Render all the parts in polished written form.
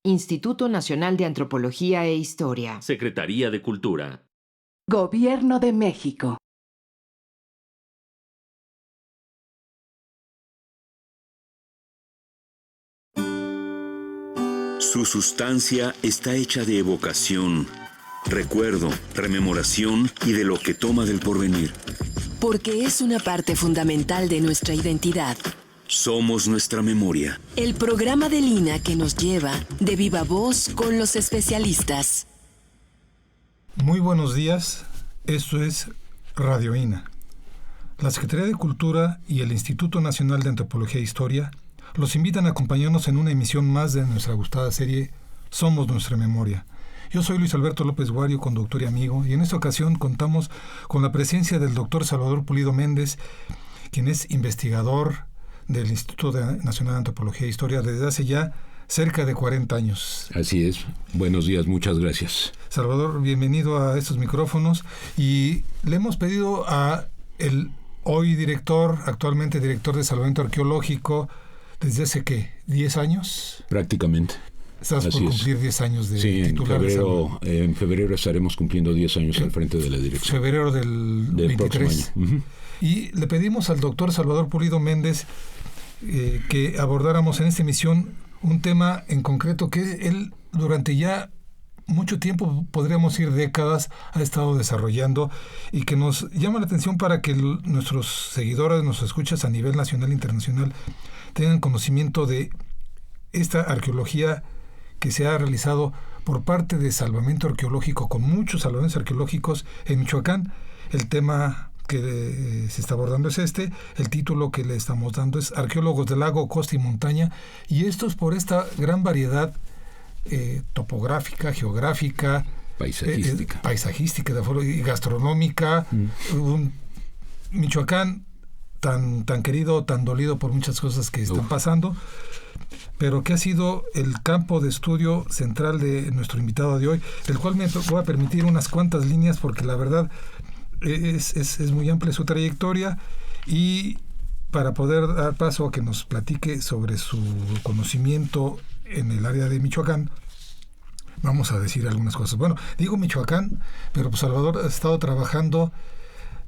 Instituto Nacional de Antropología e Historia. Secretaría de Cultura. Gobierno de México. Su sustancia está hecha de evocación, recuerdo, rememoración y de lo que toma del porvenir. Porque es una parte fundamental de nuestra identidad. Somos nuestra memoria. El programa del INA que nos lleva de viva voz con los especialistas. Muy buenos días, esto es Radio INA. La Secretaría de Cultura y el Instituto Nacional de Antropología e Historia los invitan a acompañarnos en una emisión más de nuestra gustada serie Somos nuestra memoria. Yo soy Luis Alberto López Guario, conductor y amigo, y en esta ocasión contamos con la presencia del doctor Salvador Pulido Méndez, quien es investigador del Instituto Nacional de Antropología e Historia desde hace ya cerca de 40 años. Así es. Buenos días, muchas gracias. Salvador, bienvenido a estos micrófonos, y le hemos pedido a el hoy actualmente director de Salvamento Arqueológico, desde hace, ¿qué? ¿10 años? Prácticamente. Estás Así por cumplir 10 años de titular. Sí, en febrero estaremos cumpliendo 10 años al frente de la dirección. Febrero del 23. Próximo año. Uh-huh. Y le pedimos al doctor Salvador Pulido Méndez que abordáramos en esta emisión un tema en concreto que él durante ya mucho tiempo, podríamos decir décadas, ha estado desarrollando y que nos llama la atención para que nuestros seguidores, nuestros escuchas a nivel nacional e internacional tengan conocimiento de esta arqueología que se ha realizado por parte de Salvamento Arqueológico, con muchos salvamentos arqueológicos en Michoacán. El tema que se está abordando es el título que le estamos dando es Arqueólogos del Lago, Costa y Montaña, y esto es por esta gran variedad topográfica, geográfica, paisajística y gastronómica. Michoacán tan querido, tan dolido por muchas cosas que están pasando, pero que ha sido el campo de estudio central de nuestro invitado de hoy, del cual me voy a permitir unas cuantas líneas porque la verdad es muy amplia su trayectoria, y para poder dar paso a que nos platique sobre su conocimiento en el área de Michoacán, vamos a decir algunas cosas. Bueno, digo Michoacán, pero pues Salvador ha estado trabajando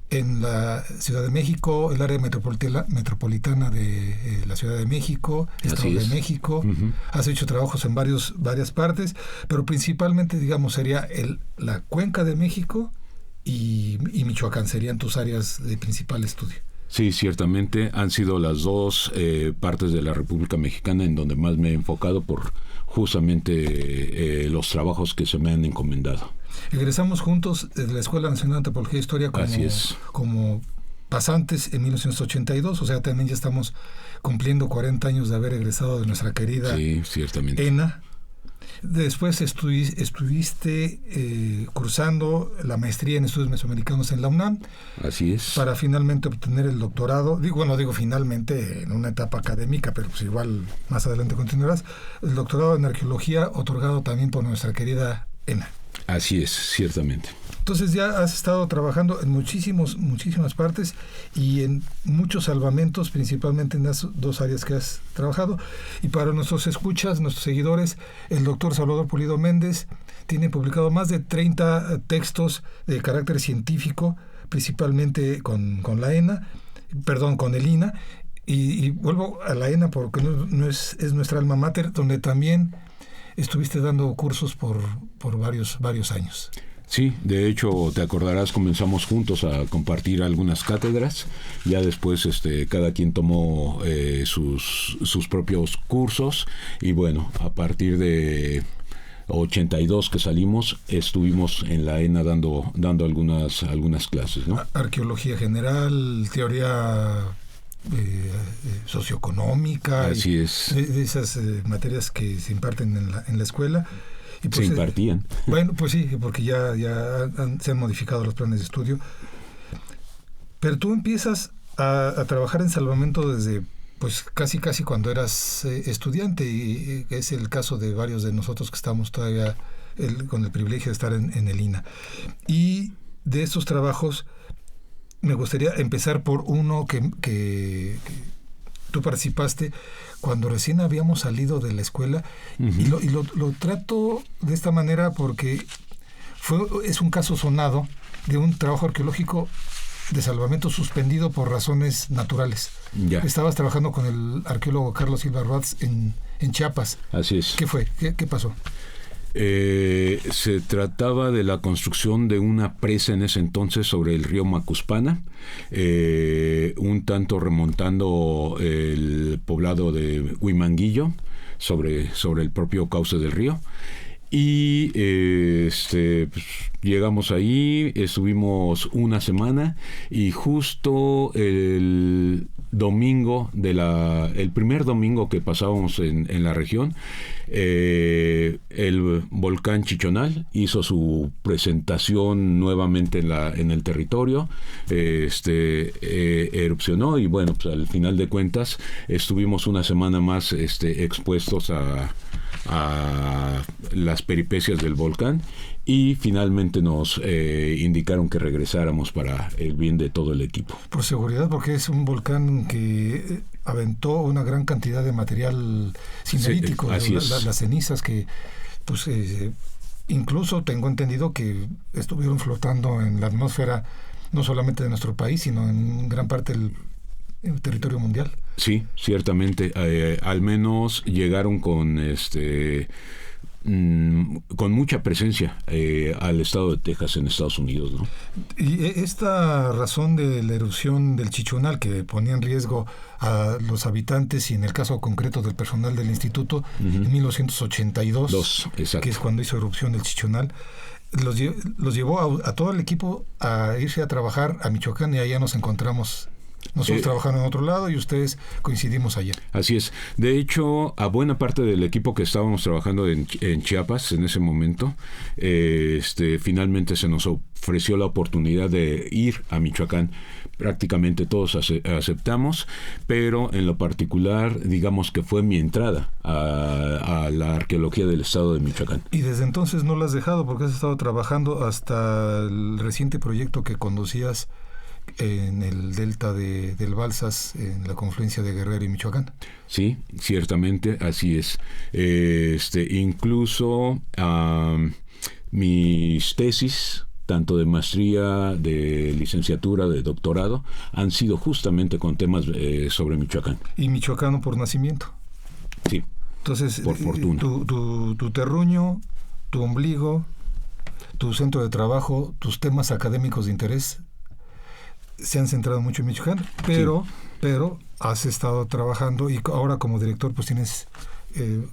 en la Ciudad de México, el área metropolitana de la Ciudad de México, Estado de México. Uh-huh. Has hecho trabajos en varias partes, pero principalmente, digamos, sería la Cuenca de México y Michoacán serían tus áreas de principal estudio. Sí, ciertamente han sido las dos partes de la República Mexicana en donde más me he enfocado por justamente los trabajos que se me han encomendado. Egresamos juntos de la Escuela Nacional de Antropología e Historia como pasantes en 1982, o sea, también ya estamos cumpliendo 40 años de haber egresado de nuestra querida ENA. Después estuviste cursando la maestría en estudios mesoamericanos en la UNAM. Así es. Para finalmente obtener el doctorado. Digo finalmente en una etapa académica, pero pues igual más adelante continuarás. El doctorado en arqueología otorgado también por nuestra querida ENA. Así es, ciertamente. Entonces ya has estado trabajando en muchísimas partes y en muchos salvamentos, principalmente en las dos áreas que has trabajado. Y para nuestros escuchas, nuestros seguidores, el doctor Salvador Pulido Méndez tiene publicado más de 30 textos de carácter científico, principalmente con el INA. Y vuelvo a la ENA porque no es nuestra alma mater, donde también estuviste dando cursos por varios años. Sí, de hecho, te acordarás, comenzamos juntos a compartir algunas cátedras. Ya después cada quien tomó sus propios cursos. Y bueno, a partir de 82 que salimos, estuvimos en la ENA dando algunas clases, ¿no? Arqueología general, teoría socioeconómica. Así es. De esas materias que se imparten en la escuela. Y pues, se impartían. Bueno, pues sí, porque ya se han modificado los planes de estudio. Pero tú empiezas a trabajar en salvamento desde pues casi cuando eras estudiante, y es el caso de varios de nosotros que estamos todavía con el privilegio de estar en el INA. Y de estos trabajos me gustaría empezar por uno que tú participaste cuando recién habíamos salido de la escuela. Uh-huh. Y lo trato de esta manera porque es un caso sonado de un trabajo arqueológico de salvamento suspendido por razones naturales. Ya. Estabas trabajando con el arqueólogo Carlos Silva Ruatz en Chiapas. Así es. ¿Qué fue? ¿Qué pasó? Se trataba de la construcción de una presa en ese entonces sobre el río Macuspana, un tanto remontando el poblado de Huimanguillo sobre el propio cauce del río. Y pues, llegamos ahí, estuvimos una semana y justo el primer domingo que pasábamos en la región, el volcán Chichonal hizo su presentación nuevamente en el territorio, erupcionó y bueno, pues al final de cuentas estuvimos una semana más expuestos a las peripecias del volcán y finalmente nos indicaron que regresáramos para el bien de todo el equipo. Por seguridad, porque es un volcán que aventó una gran cantidad de material cinerítico, sí, las cenizas que pues incluso tengo entendido que estuvieron flotando en la atmósfera no solamente de nuestro país, sino en gran parte del territorio mundial. Sí, ciertamente, al menos llegaron con mucha presencia al estado de Texas en Estados Unidos, ¿no? Y esta razón de la erupción del Chichonal que ponía en riesgo a los habitantes y en el caso concreto del personal del instituto, uh-huh, en 1982, que es cuando hizo erupción el Chichonal, los llevó a todo el equipo a irse a trabajar a Michoacán y allá nos encontramos. Nosotros trabajando en otro lado y ustedes coincidimos allá. Así es. De hecho, a buena parte del equipo que estábamos trabajando en Chiapas en ese momento, finalmente se nos ofreció la oportunidad de ir a Michoacán. Prácticamente todos aceptamos, pero en lo particular, digamos que fue mi entrada a la arqueología del estado de Michoacán. Y desde entonces no lo has dejado porque has estado trabajando hasta el reciente proyecto que conducías en el delta del Balsas, en la confluencia de Guerrero y Michoacán. Sí, ciertamente, así es. Incluso mis tesis, tanto de maestría, de licenciatura, de doctorado, han sido justamente con temas sobre Michoacán. ¿Y michoacano por nacimiento? Sí. Entonces, por fortuna. Tu terruño, tu ombligo, tu centro de trabajo, tus temas académicos de interés se han centrado mucho en Michoacán, pero has estado trabajando y ahora como director pues tienes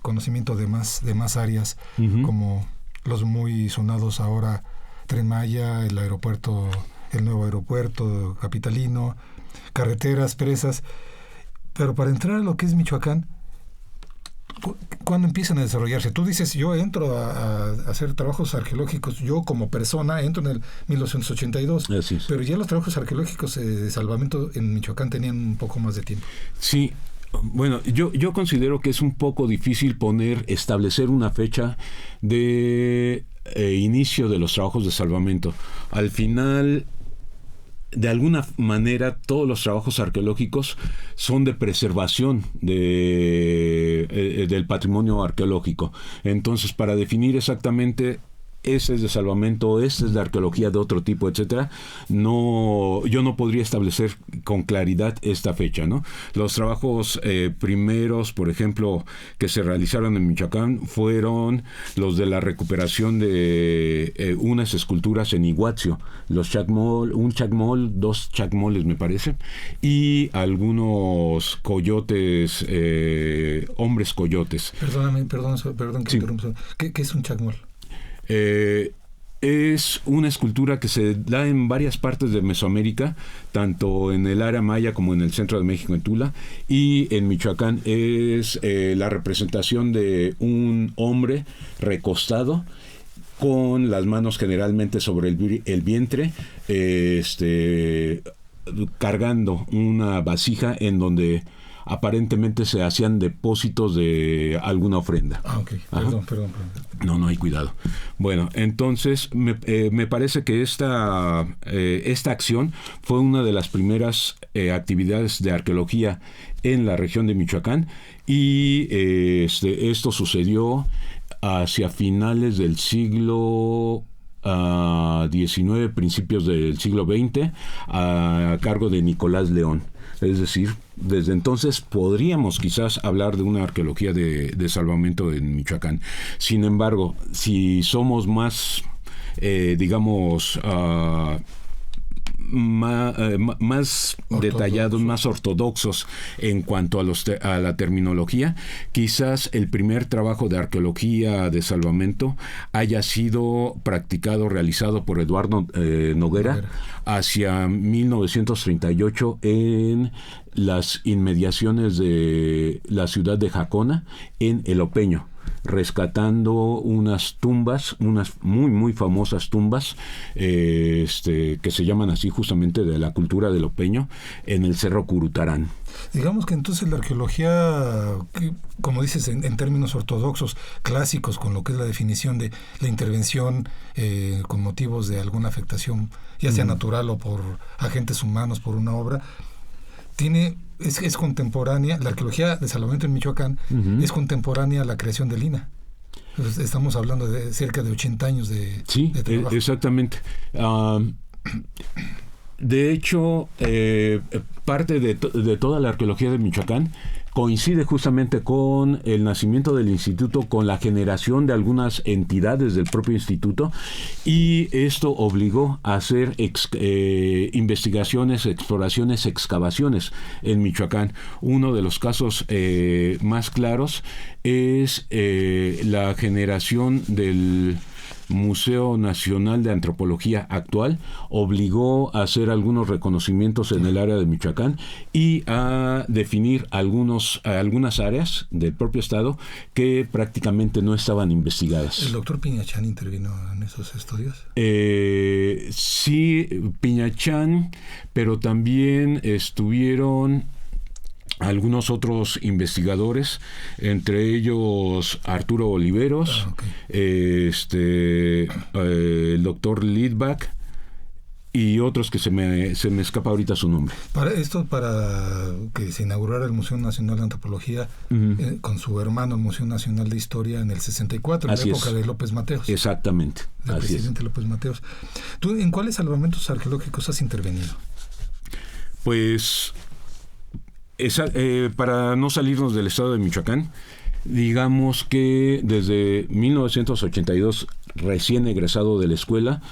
conocimiento de más áreas, uh-huh, como los muy sonados ahora Tren Maya, el nuevo aeropuerto capitalino, carreteras, presas. Pero para entrar a lo que es Michoacán, ¿cuándo empiezan a desarrollarse? Tú dices, yo entro a hacer trabajos arqueológicos, yo como persona entro en el 1982, pero ya los trabajos arqueológicos de salvamento en Michoacán tenían un poco más de tiempo. Sí, bueno, yo considero que es un poco difícil establecer una fecha de inicio de los trabajos de salvamento. Al final, de alguna manera, todos los trabajos arqueológicos son de preservación del patrimonio arqueológico. Entonces, para definir exactamente este es de salvamento, este es de arqueología de otro tipo, etcétera, yo no podría establecer con claridad esta fecha, ¿no? Los trabajos primeros, por ejemplo, que se realizaron en Michoacán fueron los de la recuperación de unas esculturas en Iguazio, un chacmol, 2 chacmoles me parece, y algunos coyotes, hombres coyotes. Perdón que interrumpa. ¿Qué es un chacmol? Es una escultura que se da en varias partes de Mesoamérica, tanto en el área maya como en el centro de México, en Tula, y en Michoacán es la representación de un hombre recostado con las manos generalmente sobre el vientre, cargando una vasija en donde aparentemente se hacían depósitos de alguna ofrenda. Ok, perdón. No hay cuidado. Bueno, entonces me parece que esta acción fue una de las primeras actividades de arqueología en la región de Michoacán, y esto sucedió hacia finales del siglo XIX, principios del siglo XX, a cargo de Nicolás León. Es decir, desde entonces podríamos quizás hablar de una arqueología de salvamento en Michoacán. Sin embargo, si somos más, más detallados, más ortodoxos en cuanto a la terminología, quizás el primer trabajo de arqueología de salvamento haya sido realizado por Eduardo Noguera hacia 1938 en las inmediaciones de la ciudad de Jacona, en El Opeño, rescatando unas tumbas, unas muy muy famosas tumbas que se llaman así justamente de la cultura del Opeño, en el Cerro Curutarán. Digamos que entonces la arqueología, como dices, en términos ortodoxos, clásicos, con lo que es la definición de la intervención con motivos de alguna afectación, ya sea natural o por agentes humanos, por una obra, es contemporánea. La arqueología de salvamento en Michoacán es contemporánea a la creación del INAH. Entonces, estamos hablando de cerca de 80 años de trabajo. Exactamente. De hecho, parte de toda la arqueología de Michoacán coincide justamente con el nacimiento del instituto, con la generación de algunas entidades del propio instituto, y esto obligó a hacer investigaciones, exploraciones, excavaciones en Michoacán. Uno de los casos más claros es la generación del Museo Nacional de Antropología actual. Obligó a hacer algunos reconocimientos en el área de Michoacán y a definir algunas áreas del propio estado que prácticamente no estaban investigadas. ¿El doctor Piñachán intervino en esos estudios? Sí, Piñachán, pero también estuvieron algunos otros investigadores, entre ellos Arturo Oliveros, el doctor Lidbach y otros que se me escapa ahorita su nombre. Para que se inaugurara el Museo Nacional de Antropología con su hermano, el Museo Nacional de Historia, en el 64, en la época de López Mateos. Exactamente. Del presidente López Mateos. ¿Tú en cuáles salvamentos arqueológicos has intervenido? Pues para no salirnos del estado de Michoacán, digamos que desde 1982, recién egresado de la escuela,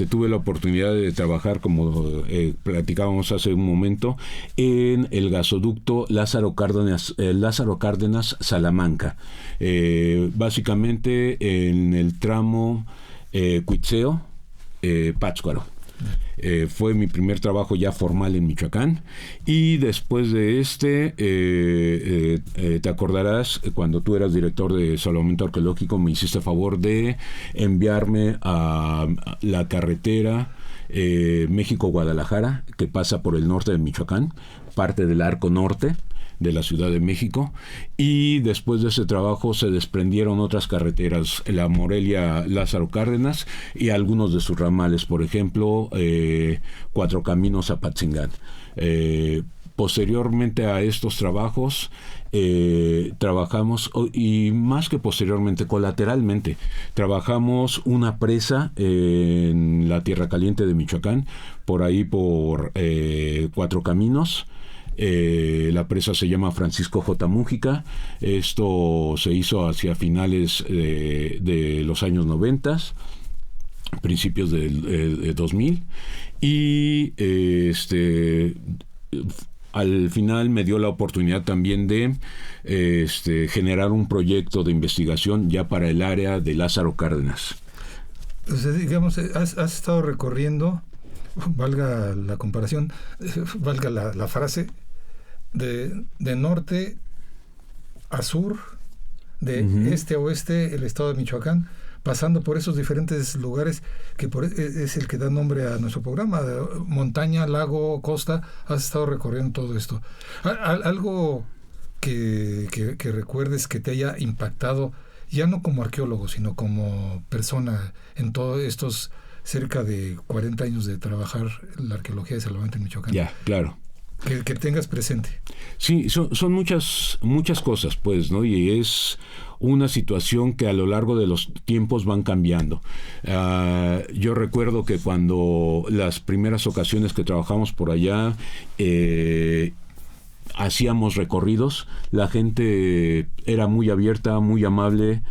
tuve la oportunidad de trabajar, como platicábamos hace un momento, en el gasoducto Lázaro Cárdenas Salamanca, básicamente en el tramo Cuitzeo Pátzcuaro. Fue mi primer trabajo ya formal en Michoacán, y después de te acordarás, cuando tú eras director de salvamento arqueológico, me hiciste favor de enviarme a la carretera México-Guadalajara, que pasa por el norte de Michoacán, parte del Arco Norte de la Ciudad de México, y después de ese trabajo se desprendieron otras carreteras, la Morelia-Lázaro Cárdenas y algunos de sus ramales, por ejemplo, Cuatro Caminos a Patzingán. Posteriormente a estos trabajos trabajamos, y más que posteriormente, colateralmente, trabajamos una presa en la Tierra Caliente de Michoacán, por ahí por Cuatro Caminos. La presa se llama Francisco J. Mújica. Esto se hizo hacia finales de los años 90, principios del 2000, y al final me dio la oportunidad también de generar un proyecto de investigación ya para el área de Lázaro Cárdenas. Entonces, digamos, has estado recorriendo, valga la comparación, valga la frase, de norte a sur, de este a oeste, el estado de Michoacán, pasando por esos diferentes lugares que es el que da nombre a nuestro programa, montaña, lago, costa. Has estado recorriendo todo esto. Algo que recuerdes que te haya impactado, ya no como arqueólogo, sino como persona en todos estos cerca de 40 años de trabajar la arqueología de salvamento en Michoacán. Ya, claro. Que tengas presente. Sí, son muchas cosas, pues, ¿no? Y es una situación que a lo largo de los tiempos van cambiando. Yo recuerdo que cuando las primeras ocasiones que trabajamos por allá, hacíamos recorridos, la gente era muy abierta, muy amable,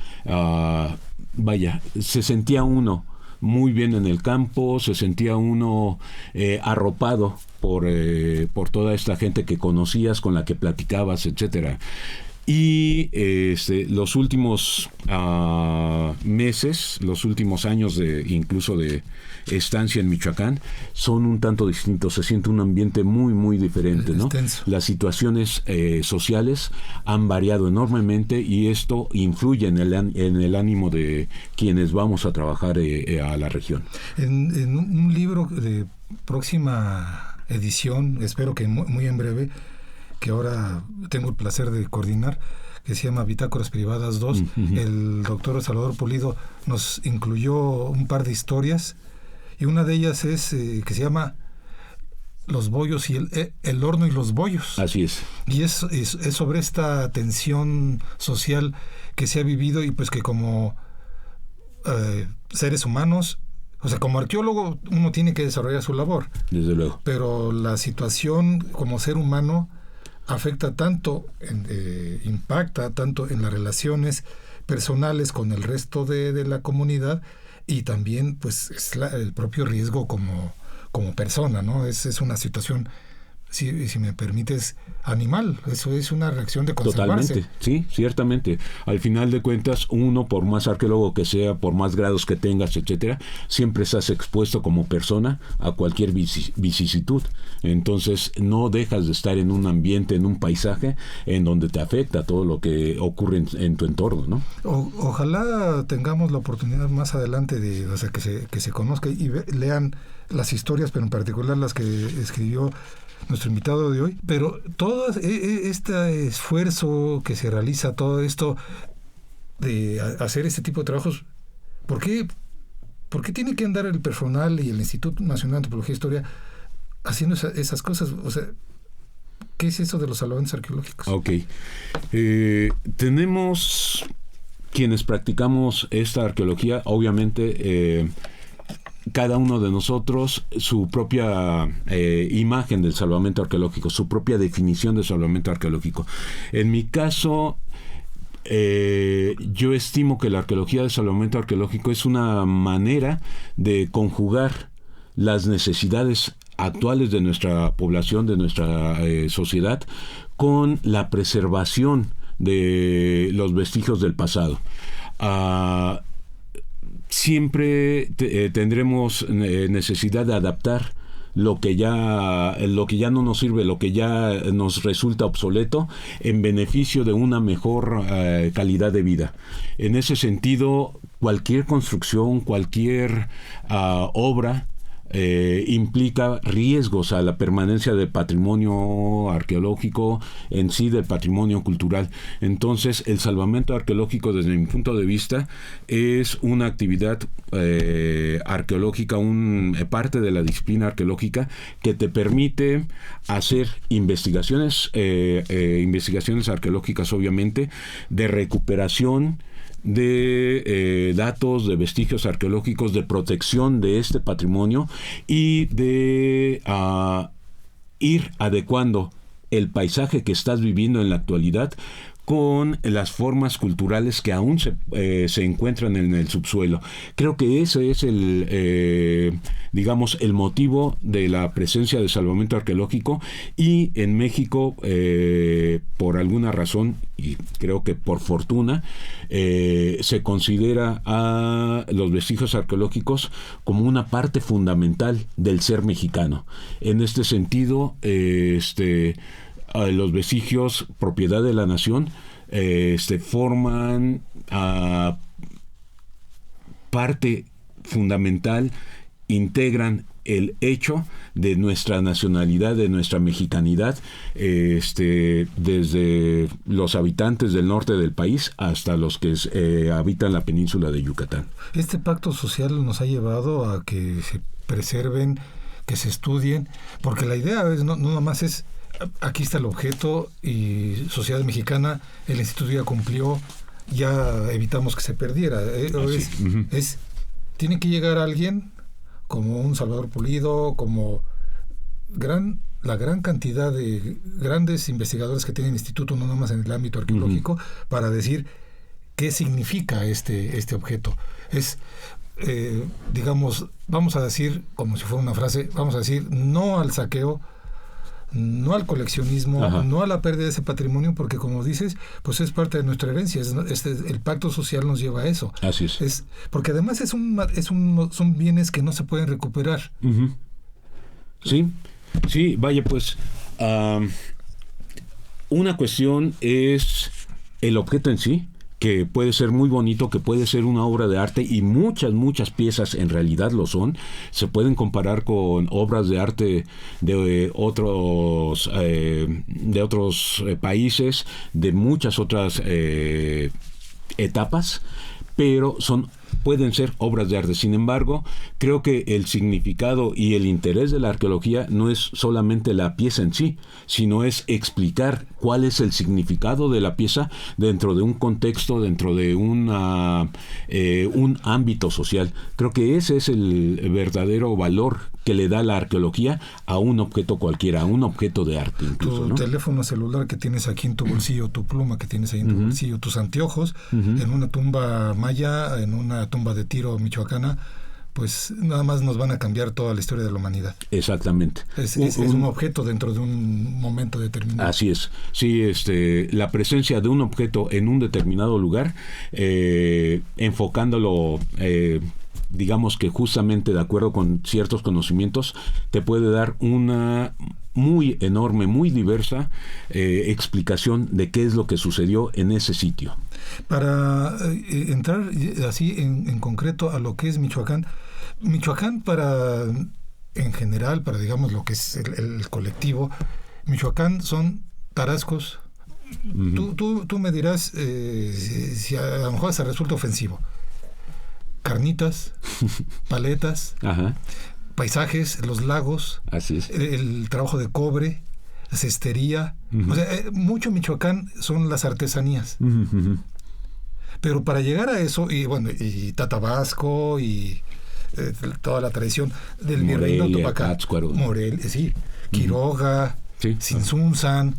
se sentía uno muy bien en el campo, se sentía uno arropado por toda esta gente que conocías, con la que platicabas, etcétera. Y los últimos meses, los últimos años incluso de estancia en Michoacán, son un tanto distintos. Se siente un ambiente muy, muy diferente, ¿no? Extenso. Las situaciones sociales han variado enormemente y esto influye en el ánimo de quienes vamos a trabajar a la región. En un libro de próxima edición, espero que muy en breve, que ahora tengo el placer de coordinar, que se llama Bitácoras Privadas 2, el doctor Salvador Pulido nos incluyó un par de historias, y una de ellas es que se llama Los bollos y el horno y los bollos. Así es. Y es sobre esta tensión social que se ha vivido, y pues que como seres humanos, o sea, como arqueólogo uno tiene que desarrollar su labor. Desde luego. Pero la situación como ser humano afecta tanto, impacta tanto en las relaciones personales con el resto de la comunidad, y también pues es el propio riesgo como persona, ¿no? Es una situación, si me permites, animal. Eso es una reacción de conservarse. Totalmente, sí, ciertamente. Al final de cuentas, uno, por más arqueólogo que sea, por más grados que tengas, etcétera, siempre estás expuesto como persona a cualquier vicisitud. Entonces, no dejas de estar en un ambiente, en un paisaje, en donde te afecta todo lo que ocurre en tu entorno, ¿no? Ojalá tengamos la oportunidad más adelante de, o sea, que se conozca y lean las historias, pero en particular las que escribió nuestro invitado de hoy. Pero todo este esfuerzo que se realiza, todo esto de hacer este tipo de trabajos, ¿por qué tiene que andar el personal y el Instituto Nacional de Antropología e Historia haciendo esas cosas? O sea, ¿qué es eso de los salvamentos arqueológicos? Ok. Tenemos quienes practicamos esta arqueología, obviamente, cada uno de nosotros su propia imagen del salvamento arqueológico, su propia definición de salvamento arqueológico. En mi caso, yo estimo que la arqueología de salvamento arqueológico es una manera de conjugar las necesidades actuales de nuestra población, de nuestra sociedad, con la preservación de los vestigios del pasado. Siempre tendremos necesidad de adaptar lo que ya no nos sirve, lo que ya nos resulta obsoleto, en beneficio de una mejor calidad de vida. En ese sentido, cualquier construcción, cualquier obra implica riesgos a la permanencia del patrimonio arqueológico, en sí del patrimonio cultural. Entonces, el salvamento arqueológico, desde mi punto de vista, es una actividad arqueológica, parte de la disciplina arqueológica que te permite hacer investigaciones arqueológicas, obviamente, de recuperación de datos, de vestigios arqueológicos, de protección de este patrimonio y de ir adecuando el paisaje que estás viviendo en la actualidad con las formas culturales que aún se encuentran en el subsuelo. Creo que ese es el motivo de la presencia de salvamento arqueológico, y en México, por alguna razón, y creo que por fortuna, se considera a los vestigios arqueológicos como una parte fundamental del ser mexicano. En este sentido, los vestigios, propiedad de la nación, forman parte fundamental, integran el hecho de nuestra nacionalidad, de nuestra mexicanidad, desde los habitantes del norte del país hasta los que habitan la península de Yucatán. Este pacto social nos ha llevado a que se preserven, que se estudien, porque la idea no nada más es, aquí está el objeto y sociedad mexicana, el instituto ya cumplió, ya evitamos que se perdiera. Tiene que llegar alguien como un Salvador Pulido, como la gran cantidad de grandes investigadores que tiene el instituto, no nada más en el ámbito arqueológico, para decir qué significa este objeto. Es, digamos, vamos a decir, como si fuera una frase, vamos a decir no al saqueo, no al coleccionismo, no a la pérdida de ese patrimonio, porque como dices, pues es parte de nuestra herencia. El pacto social nos lleva a eso. Así es. Porque además son bienes que no se pueden recuperar. Sí, vaya, pues una cuestión es el objeto en sí, que puede ser muy bonito, que puede ser una obra de arte, y muchas piezas en realidad lo son. Se pueden comparar con obras de arte de otros países, de muchas otras etapas, pero pueden ser obras de arte. Sin embargo, creo que el significado y el interés de la arqueología no es solamente la pieza en sí, sino es explicar cuál es el significado de la pieza dentro de un contexto, dentro de un ámbito social. Creo que ese es el verdadero valor que le da la arqueología a un objeto cualquiera, a un objeto de arte incluso, tu teléfono celular que tienes aquí en tu bolsillo, tu pluma que tienes ahí en tu bolsillo, tus anteojos, en una tumba maya, en una tumba de Tiro michoacana, pues nada más nos van a cambiar toda la historia de la humanidad. Exactamente. Es un objeto dentro de un momento determinado. Así es. Sí, la presencia de un objeto en un determinado lugar, enfocándolo, digamos que justamente de acuerdo con ciertos conocimientos, te puede dar una muy enorme, muy diversa explicación de qué es lo que sucedió en ese sitio. Para entrar así en concreto a lo que es Michoacán, en general, para digamos lo que es el colectivo, Michoacán son tarascos. Tú me dirás si a lo mejor se resulta ofensivo. Carnitas, paletas, paisajes, los lagos, así es, el trabajo de cobre, cestería. O sea, mucho Michoacán son las artesanías. Pero para llegar a eso, y bueno, y Tatabasco y toda la tradición del virreinato para acá, Quiroga, Sinsunzan,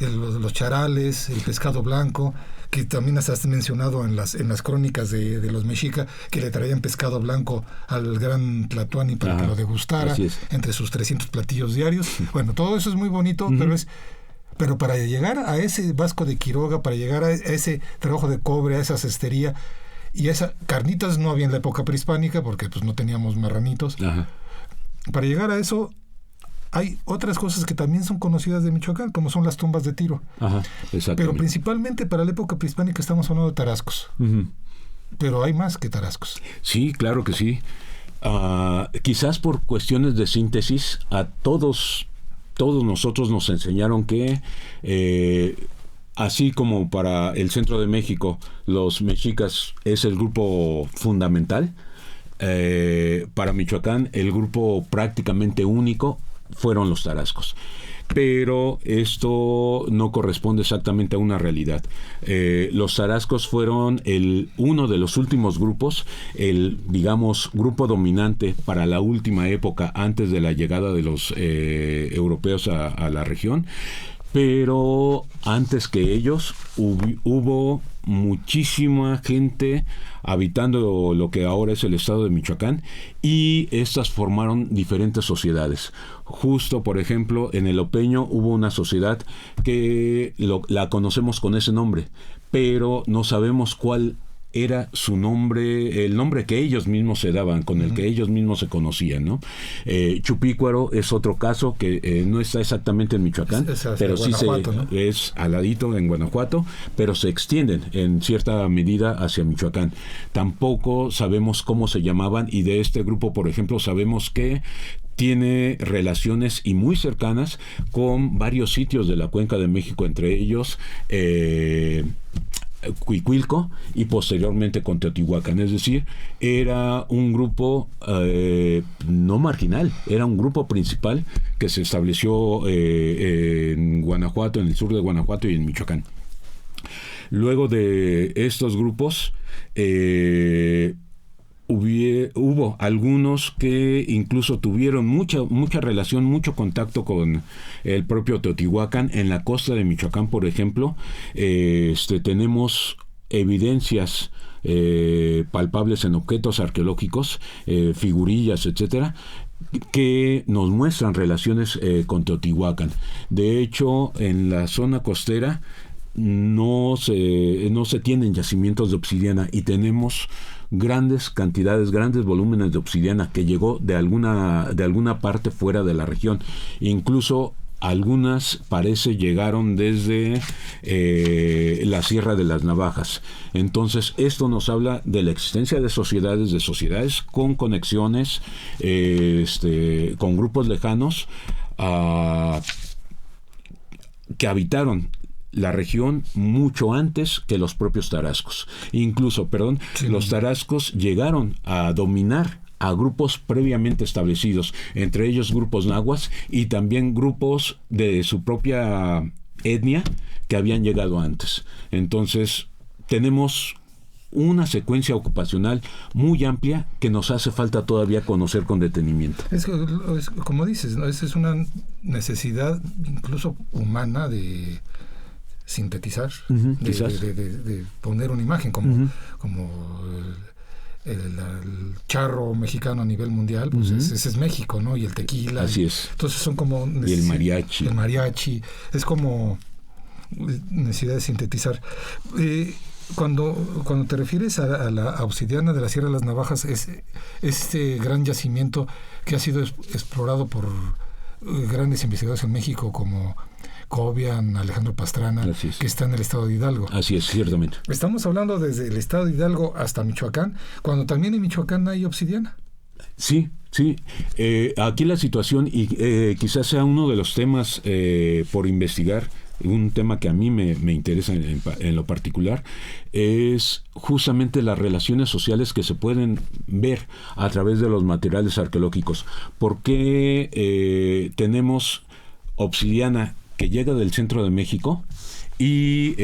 los charales, el pescado blanco, que también has mencionado en las crónicas de los mexica, que le traían pescado blanco al gran Tlatuani para que lo degustara entre sus 300 platillos diarios. Bueno, todo eso es muy bonito, pero para llegar a ese Vasco de Quiroga, para llegar a ese trabajo de cobre, a esa cestería y a esas carnitas, no había en la época prehispánica porque pues no teníamos marranitos. Para llegar a eso hay otras cosas que también son conocidas de Michoacán, como son las tumbas de Tiro. Pero principalmente para la época prehispánica estamos hablando de tarascos. Pero hay más que tarascos. Sí, claro que sí. Quizás por cuestiones de síntesis, a todos nosotros nos enseñaron que así como para el centro de México los mexicas es el grupo fundamental, para Michoacán el grupo prácticamente único fueron los tarascos. Pero esto no corresponde exactamente a una realidad. Los tarascos fueron uno de los últimos grupos, digamos, grupo dominante para la última época antes de la llegada de los europeos a la región. Pero antes que ellos hubo muchísima gente habitando lo que ahora es el estado de Michoacán, y estas formaron diferentes sociedades. Justo, por ejemplo, en el Opeño hubo una sociedad que la conocemos con ese nombre, pero no sabemos cuál era su nombre, el nombre que ellos mismos se daban, con el que ellos mismos se conocían, ¿no? Chupícuaro es otro caso que no está exactamente en Michoacán, pero sí ¿no? Es al ladito en Guanajuato, pero se extienden en cierta medida hacia Michoacán. Tampoco sabemos cómo se llamaban, y de este grupo, por ejemplo, sabemos que tiene relaciones y muy cercanas con varios sitios de la Cuenca de México, entre ellos Cuicuilco y posteriormente con Teotihuacán. Es decir, era un grupo no marginal, era un grupo principal que se estableció en Guanajuato, en el sur de Guanajuato y en Michoacán. Luego de estos grupos hubo algunos que incluso tuvieron mucha relación, mucho contacto con el propio Teotihuacán. En la costa de Michoacán, por ejemplo, tenemos evidencias palpables en objetos arqueológicos, figurillas, etcétera, que nos muestran relaciones con Teotihuacán. De hecho, en la zona costera no se tienen yacimientos de obsidiana, y tenemos grandes cantidades, grandes volúmenes de obsidiana que llegó de alguna parte fuera de la región. Incluso algunas parece llegaron desde la Sierra de las Navajas. Entonces esto nos habla de la existencia de sociedades con conexiones, con grupos lejanos que habitaron la región mucho antes que los propios tarascos. Incluso, los tarascos llegaron a dominar a grupos previamente establecidos, entre ellos grupos nahuas y también grupos de su propia etnia que habían llegado antes. Entonces, tenemos una secuencia ocupacional muy amplia que nos hace falta todavía conocer con detenimiento. Es como dices, ¿no? Es una necesidad incluso humana de sintetizar, de poner una imagen como el charro mexicano a nivel mundial, pues ese es México, ¿no? Y el tequila. Así es. Entonces son como... Y el mariachi. El mariachi. Es como necesidad de sintetizar. Cuando te refieres a la obsidiana de la Sierra de las Navajas, es este gran yacimiento que ha sido explorado por grandes investigadores en México como Cobian, Alejandro Pastrana, que está en el estado de Hidalgo. Así es, ciertamente. Estamos hablando desde el estado de Hidalgo hasta Michoacán, cuando también en Michoacán hay obsidiana. Sí. Aquí la situación, y quizás sea uno de los temas por investigar, un tema que a mí me interesa en lo particular, es justamente las relaciones sociales que se pueden ver a través de los materiales arqueológicos. ¿Por qué tenemos obsidiana que llega del centro de México y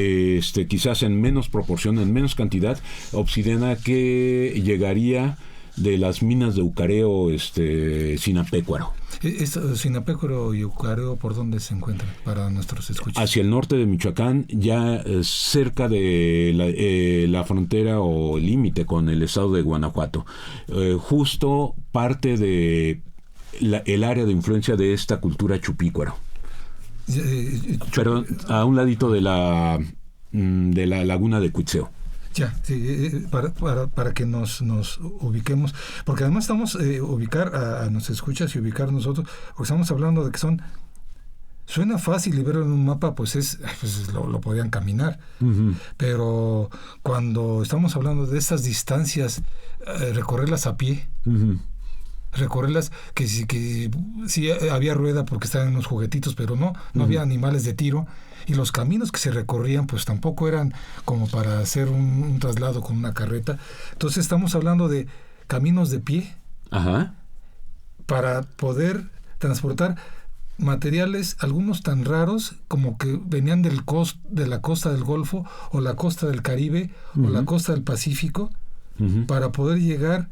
quizás en menos proporción, en menos cantidad, obsidiana que llegaría de las minas de Ucareo, Sinapecuaro? Sinapecuaro y Ucareo, ¿por dónde se encuentran para nuestros escuchas? Hacia el norte de Michoacán, ya cerca de la frontera o límite con el estado de Guanajuato. Justo parte de el área de influencia de esta cultura chupícuaro. Pero a un ladito de la laguna de Cuitzeo. Ya, sí, para que nos ubiquemos, porque además estamos ubicar a nos escuchas y ubicar nosotros, porque estamos hablando de que suena fácil y verlo en un mapa, pues lo podían caminar, pero cuando estamos hablando de estas distancias, recorrerlas a pie, recorrerlas, que sí había rueda porque estaban en los juguetitos, pero no había animales de tiro, y los caminos que se recorrían pues tampoco eran como para hacer un traslado con una carreta. Entonces estamos hablando de caminos de pie para poder transportar materiales, algunos tan raros como que venían de la costa del Golfo o la costa del Caribe o la costa del Pacífico, para poder llegar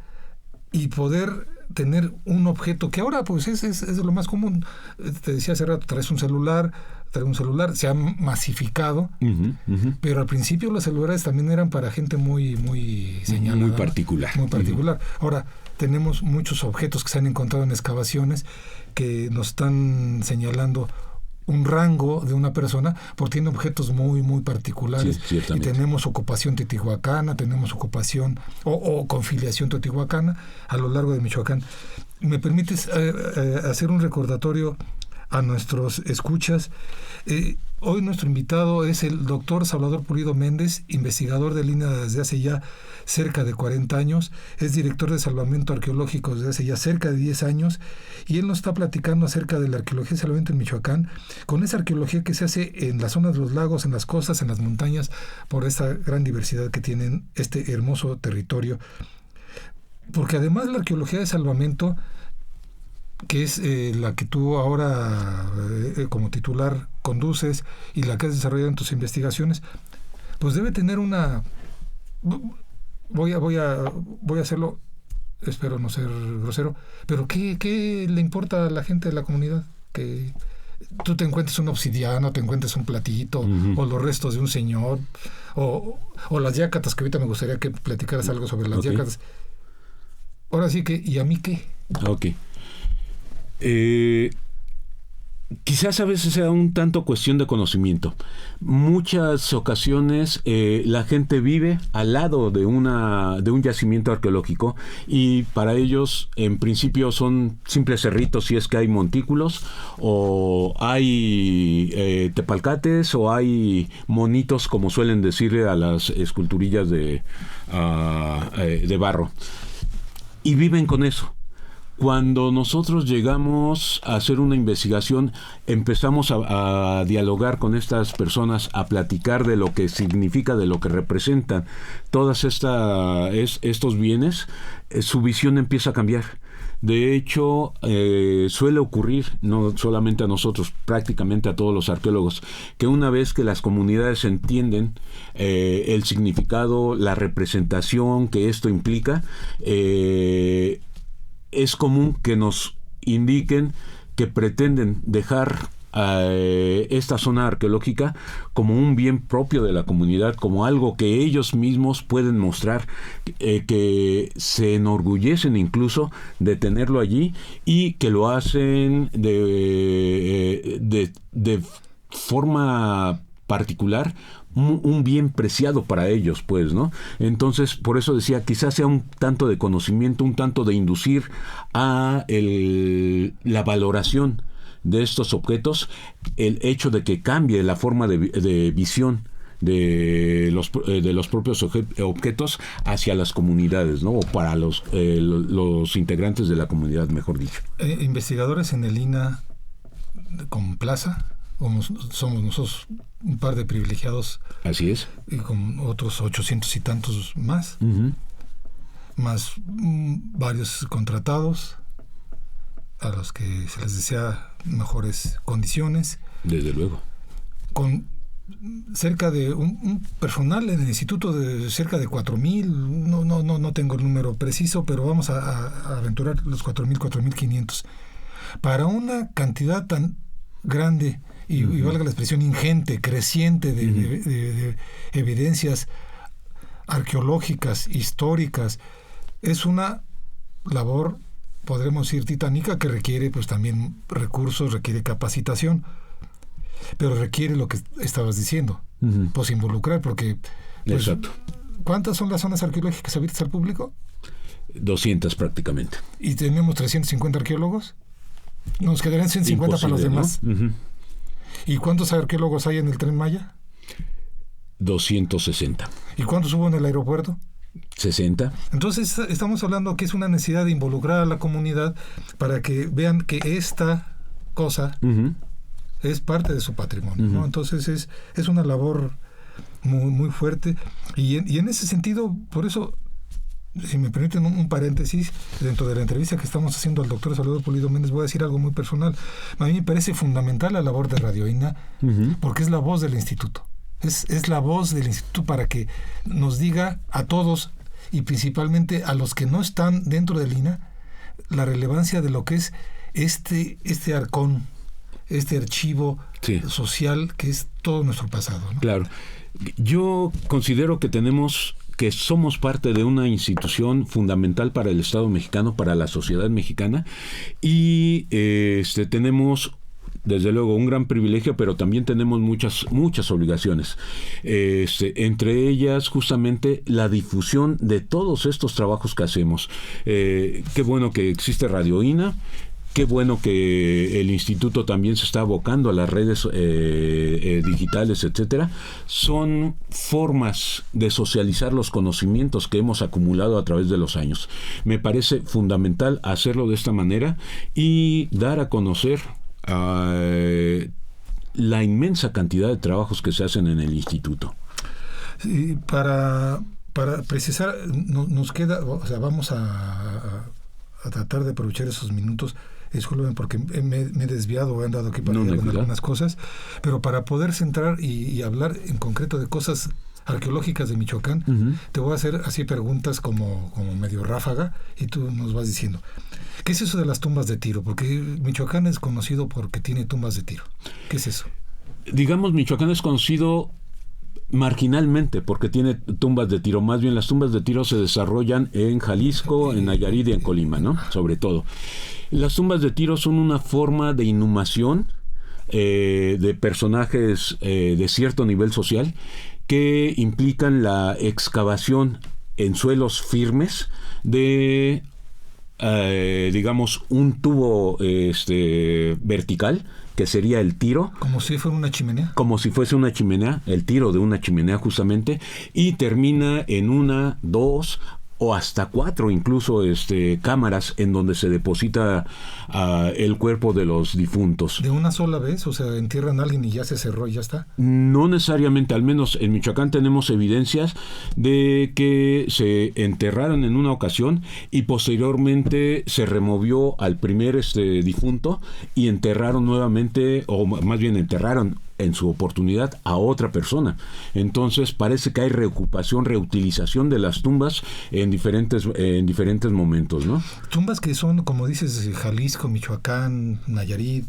y poder tener un objeto que ahora pues es lo más común. Te decía hace rato, traer un celular, se ha masificado, pero al principio los celulares también eran para gente muy señalada, muy particular. Ahora tenemos muchos objetos que se han encontrado en excavaciones que nos están señalando un rango de una persona, porque tiene objetos muy, muy particulares. Sí, y tenemos ocupación teotihuacana, tenemos ocupación o con filiación teotihuacana a lo largo de Michoacán. ¿Me permites hacer un recordatorio a nuestros escuchas? Hoy nuestro invitado es el doctor Salvador Pulido Méndez, investigador del INAH desde hace ya cerca de 40 años, es director de salvamento arqueológico desde hace ya cerca de 10 años, y él nos está platicando acerca de la arqueología de salvamento en Michoacán, con esa arqueología que se hace en la zona de los lagos, en las costas, en las montañas, por esa gran diversidad que tienen este hermoso territorio. Porque además la arqueología de salvamento, que es la que tú ahora como titular conduces y la que has desarrollado en tus investigaciones, pues debe tener una... Voy a hacerlo, espero no ser grosero, pero ¿qué le importa a la gente de la comunidad? Que tú te encuentres una obsidiana, te encuentres un platito, o los restos de un señor, o las yácatas, que ahorita me gustaría que platicaras algo sobre las yácatas. Ahora sí que, ¿y a mí qué? Ok. Quizás a veces sea un tanto cuestión de conocimiento. Muchas ocasiones la gente vive al lado de un yacimiento arqueológico, y para ellos en principio son simples cerritos, si es que hay montículos o hay tepalcates o hay monitos, como suelen decirle a las esculturillas de barro, y viven con eso. Cuando nosotros llegamos a hacer una investigación, empezamos a dialogar con estas personas, a platicar de lo que significa, de lo que representan todas estos bienes, su visión empieza a cambiar. De hecho, suele ocurrir, no solamente a nosotros, prácticamente a todos los arqueólogos, que una vez que las comunidades entienden el significado, la representación que esto implica, es común que nos indiquen que pretenden dejar esta zona arqueológica como un bien propio de la comunidad, como algo que ellos mismos pueden mostrar, que se enorgullecen incluso de tenerlo allí, y que lo hacen de forma particular, un bien preciado para ellos, pues, ¿no? Entonces, por eso decía, quizás sea un tanto de conocimiento, un tanto de inducir a la valoración de estos objetos, el hecho de que cambie la forma de visión de los propios objetos hacia las comunidades, ¿no? O para los integrantes de la comunidad, mejor dicho. Investigadores en el INAH con plaza, somos nosotros un par de privilegiados. Así es. Y con otros 800 y tantos más. Más varios contratados a los que se les desea mejores condiciones. Desde luego. Con cerca de un personal en el instituto de cerca de 4,000, no tengo el número preciso, pero vamos a aventurar los 4,000, 4,500. Para una cantidad tan grande y valga la expresión, ingente, creciente de evidencias arqueológicas, históricas, es una labor, podremos decir, titánica, que requiere pues también recursos, requiere capacitación, pero requiere lo que estabas diciendo, pues involucrar, porque pues, exacto. ¿Cuántas son las zonas arqueológicas abiertas al público? 200 prácticamente. ¿Y tenemos 350 arqueólogos? Nos quedarían 150 para los demás. ¿No? ¿Y cuántos arqueólogos hay en el Tren Maya? 260. ¿Y cuántos hubo en el aeropuerto? 60. Entonces estamos hablando que es una necesidad de involucrar a la comunidad para que vean que esta cosa es parte de su patrimonio, ¿no? Entonces es una labor muy, muy fuerte, y en ese sentido, por eso, si me permiten un paréntesis, dentro de la entrevista que estamos haciendo al doctor Salvador Pulido Méndez, voy a decir algo muy personal. A mí me parece fundamental la labor de Radio INAH, porque es la voz del instituto. Es la voz del instituto para que nos diga a todos, y principalmente a los que no están dentro del INAH, la relevancia de lo que es este arcón, este archivo social que es todo nuestro pasado, ¿no? Claro. Yo considero que somos parte de una institución fundamental para el Estado mexicano, para la sociedad mexicana, y tenemos desde luego, un gran privilegio, pero también tenemos muchas obligaciones. Entre ellas, justamente, la difusión de todos estos trabajos que hacemos. Qué bueno que existe Radio INA. Qué bueno que el instituto también se está abocando a las redes digitales, etcétera. Son formas de socializar los conocimientos que hemos acumulado a través de los años. Me parece fundamental hacerlo de esta manera y dar a conocer la inmensa cantidad de trabajos que se hacen en el instituto. Sí, para precisar, nos queda, o sea, vamos a tratar de aprovechar esos minutos. Disculpen porque me he desviado, he andado aquí para allá con algunas cosas, pero para poder centrar y hablar en concreto de cosas arqueológicas de Michoacán, te voy a hacer así preguntas como medio ráfaga y tú nos vas diciendo, ¿qué es eso de las tumbas de tiro? Porque Michoacán es conocido porque tiene tumbas de tiro. ¿Qué es eso? Digamos, Michoacán es conocido marginalmente porque tiene tumbas de tiro. Más bien las tumbas de tiro se desarrollan en Jalisco, en Nayarit y en Colima, ¿no? Sobre todo. Las tumbas de tiro son una forma de inhumación de personajes de cierto nivel social que implican la excavación en suelos firmes de digamos un tubo vertical, que sería el tiro. ¿Como si fuera una chimenea? Como si fuese una chimenea, el tiro de una chimenea justamente, y termina en 1, 2 o hasta 4 incluso cámaras en donde se deposita el cuerpo de los difuntos. ¿De una sola vez? O sea, entierran a alguien y ya se cerró y ya está. No necesariamente, al menos en Michoacán tenemos evidencias de que se enterraron en una ocasión y posteriormente se removió al primer difunto y enterraron nuevamente, o más bien enterraron en su oportunidad a otra persona. Entonces parece que hay reocupación, reutilización de las tumbas en diferentes momentos, ¿no? Tumbas que son, como dices, Jalisco, Michoacán, Nayarit,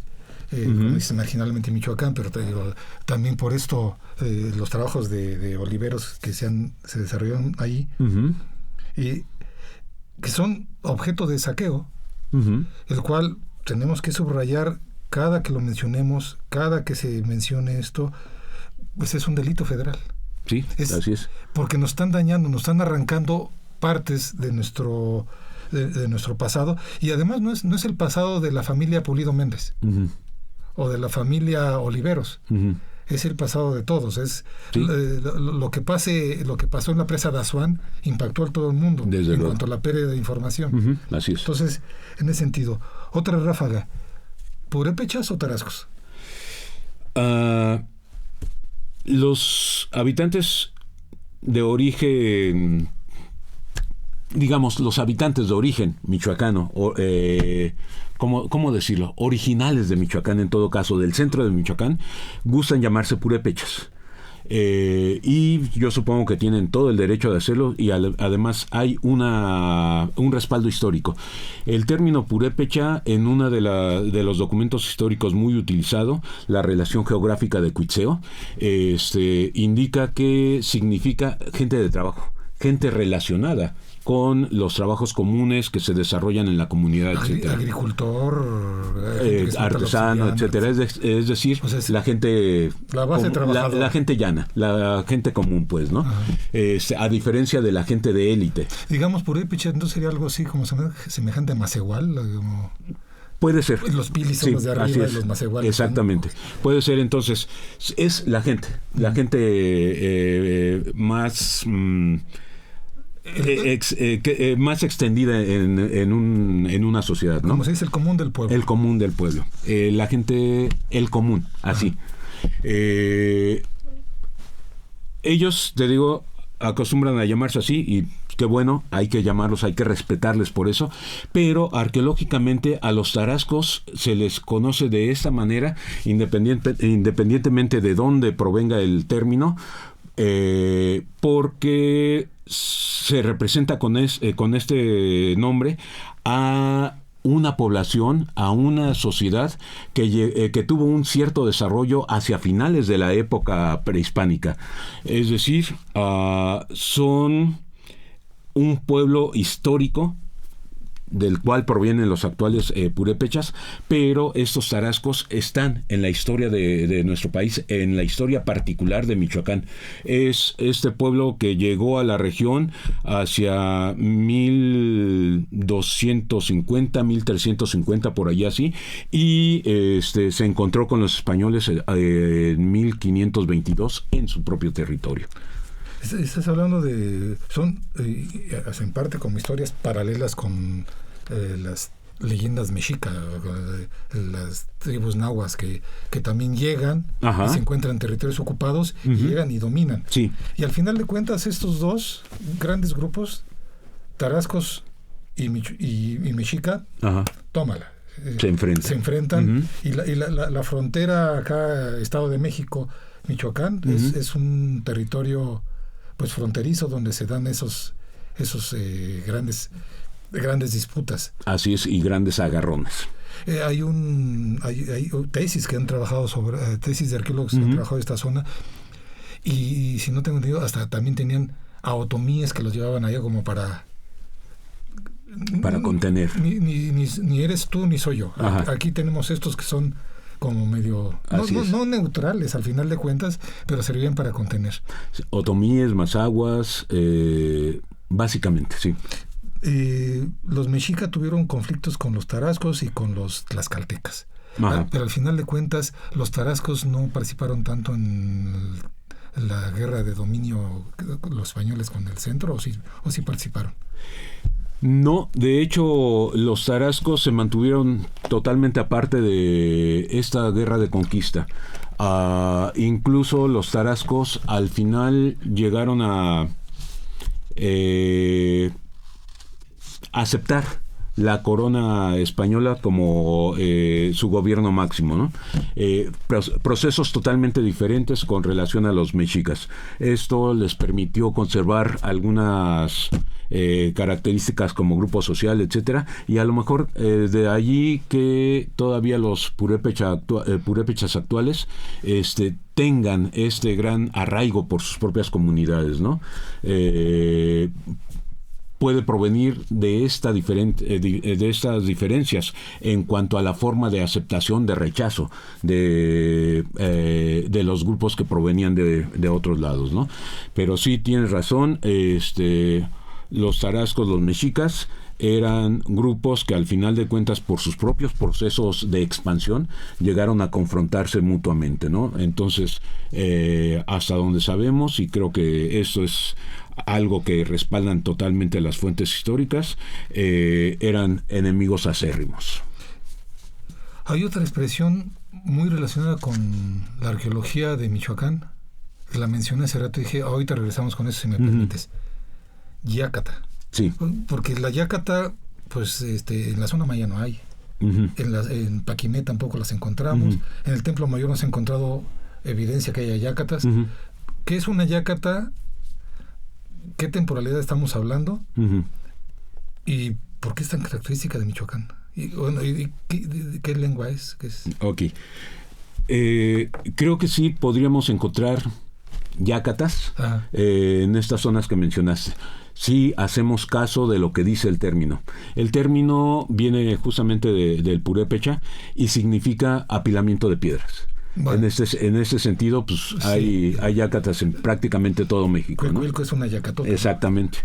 como dices, marginalmente Michoacán, pero te digo, también por esto los trabajos de oliveros que se desarrollaron ahí, y que son objeto de saqueo, el cual tenemos que subrayar cada que lo mencionemos, cada que se mencione esto, pues es un delito federal. Sí, así es. Porque nos están dañando, nos están arrancando partes de nuestro pasado, y además no es el pasado de la familia Pulido Méndez o de la familia Oliveros. Es el pasado de todos. Es lo que pasó en la presa de Azuán impactó a todo el mundo en cuanto a la pérdida de información. Así es. Entonces, en ese sentido, otra ráfaga. ¿Purépechas o tarascos? Los habitantes de origen, digamos, los habitantes de origen michoacano, ¿cómo decirlo? Originales de Michoacán, en todo caso, del centro de Michoacán, gustan llamarse purépechas. Y yo supongo que tienen todo el derecho de hacerlo, y además hay un respaldo histórico. El término purépecha, en uno de los documentos históricos muy utilizado, la relación geográfica de Cuitzeo, indica que significa gente de trabajo, gente relacionada con los trabajos comunes que se desarrollan en la comunidad, etcétera. Agricultor, artesano, etcétera. Es decir, o sea, la gente, la base trabajadora, la gente llana, la gente común, pues, ¿no? A diferencia de la gente de élite. Digamos, purépecha, entonces sería algo así como semejante a macehual, como... Puede ser. Los pilis son los de arriba y los macehuales. Exactamente. ¿No? Puede ser, entonces, es la gente más... más extendida en una sociedad, ¿no? Como se dice, el común del pueblo. El común del pueblo. La gente, el común, así. Ellos, te digo, acostumbran a llamarse así, y qué bueno, hay que llamarlos, hay que respetarles por eso, pero arqueológicamente a los tarascos se les conoce de esta manera, independientemente de dónde provenga el término, porque se representa con este nombre a una población, a una sociedad que tuvo un cierto desarrollo hacia finales de la época prehispánica. Es decir, son un pueblo histórico del cual provienen los actuales purépechas, pero estos tarascos están en la historia de nuestro país, en la historia particular de Michoacán. Es este pueblo que llegó a la región hacia 1250, 1350, por allá así, y se encontró con los españoles en 1522 en su propio territorio. Estás hablando de... Son en parte como historias paralelas con las leyendas mexicas, las tribus nahuas que también llegan y se encuentran en territorios ocupados y llegan y dominan. Sí. Y al final de cuentas estos dos grandes grupos, tarascos y mexica, tómala. Se enfrentan. Y la frontera acá, Estado de México, Michoacán, es un territorio pues fronterizo donde se dan esos grandes disputas. Así es, y grandes agarrones. Hay tesis que han trabajado sobre, tesis de arqueólogos que han trabajado en esta zona, y si no tengo entendido, hasta también tenían otomíes que los llevaban allá como para contener. Ni eres tú ni soy yo. Aquí tenemos estos que son como medio no neutrales al final de cuentas, pero servían para contener. Otomíes, mazaguas, básicamente, sí. Los mexica tuvieron conflictos con los tarascos y con los tlaxcaltecas. Pero al final de cuentas los tarascos no participaron tanto en la guerra de dominio los españoles con el centro, o sí participaron. No, de hecho los tarascos se mantuvieron totalmente aparte de esta guerra de conquista. Incluso los tarascos al final llegaron a aceptar la corona española como su gobierno máximo, ¿no? Procesos totalmente diferentes con relación a los mexicas. Esto les permitió conservar algunas características como grupo social, etcétera, y a lo mejor de allí que todavía los purépechas actuales tengan este gran arraigo por sus propias comunidades, ¿no? Puede provenir de estas diferencias en cuanto a la forma de aceptación, de rechazo de los grupos que provenían de otros lados, ¿no? Pero sí tienes razón, los tarascos, los mexicas, eran grupos que al final de cuentas por sus propios procesos de expansión llegaron a confrontarse mutuamente, ¿no? Entonces, hasta donde sabemos, y creo que eso es algo que respaldan totalmente las fuentes históricas, eran enemigos acérrimos. Hay otra expresión muy relacionada con la arqueología de Michoacán, que la mencioné hace rato y dije, ahorita regresamos con eso si me permites. Yácata. Sí. Porque la yácata, pues en la zona maya no hay. En Paquimé tampoco las encontramos. En el Templo Mayor no se ha encontrado evidencia que haya yácatas. ¿Qué es una yácata? ¿Qué temporalidad estamos hablando? ¿Y por qué es tan característica de Michoacán? ¿Qué lengua es? ¿Qué es? Ok. Creo que sí podríamos encontrar yácatas en estas zonas que mencionaste. Sí hacemos caso de lo que dice el término. El término viene justamente del purépecha y significa apilamiento de piedras. Bueno. En ese sentido, pues sí, hay yácatas en prácticamente todo México, ¿no? Cuilco es una yacatota. Exactamente.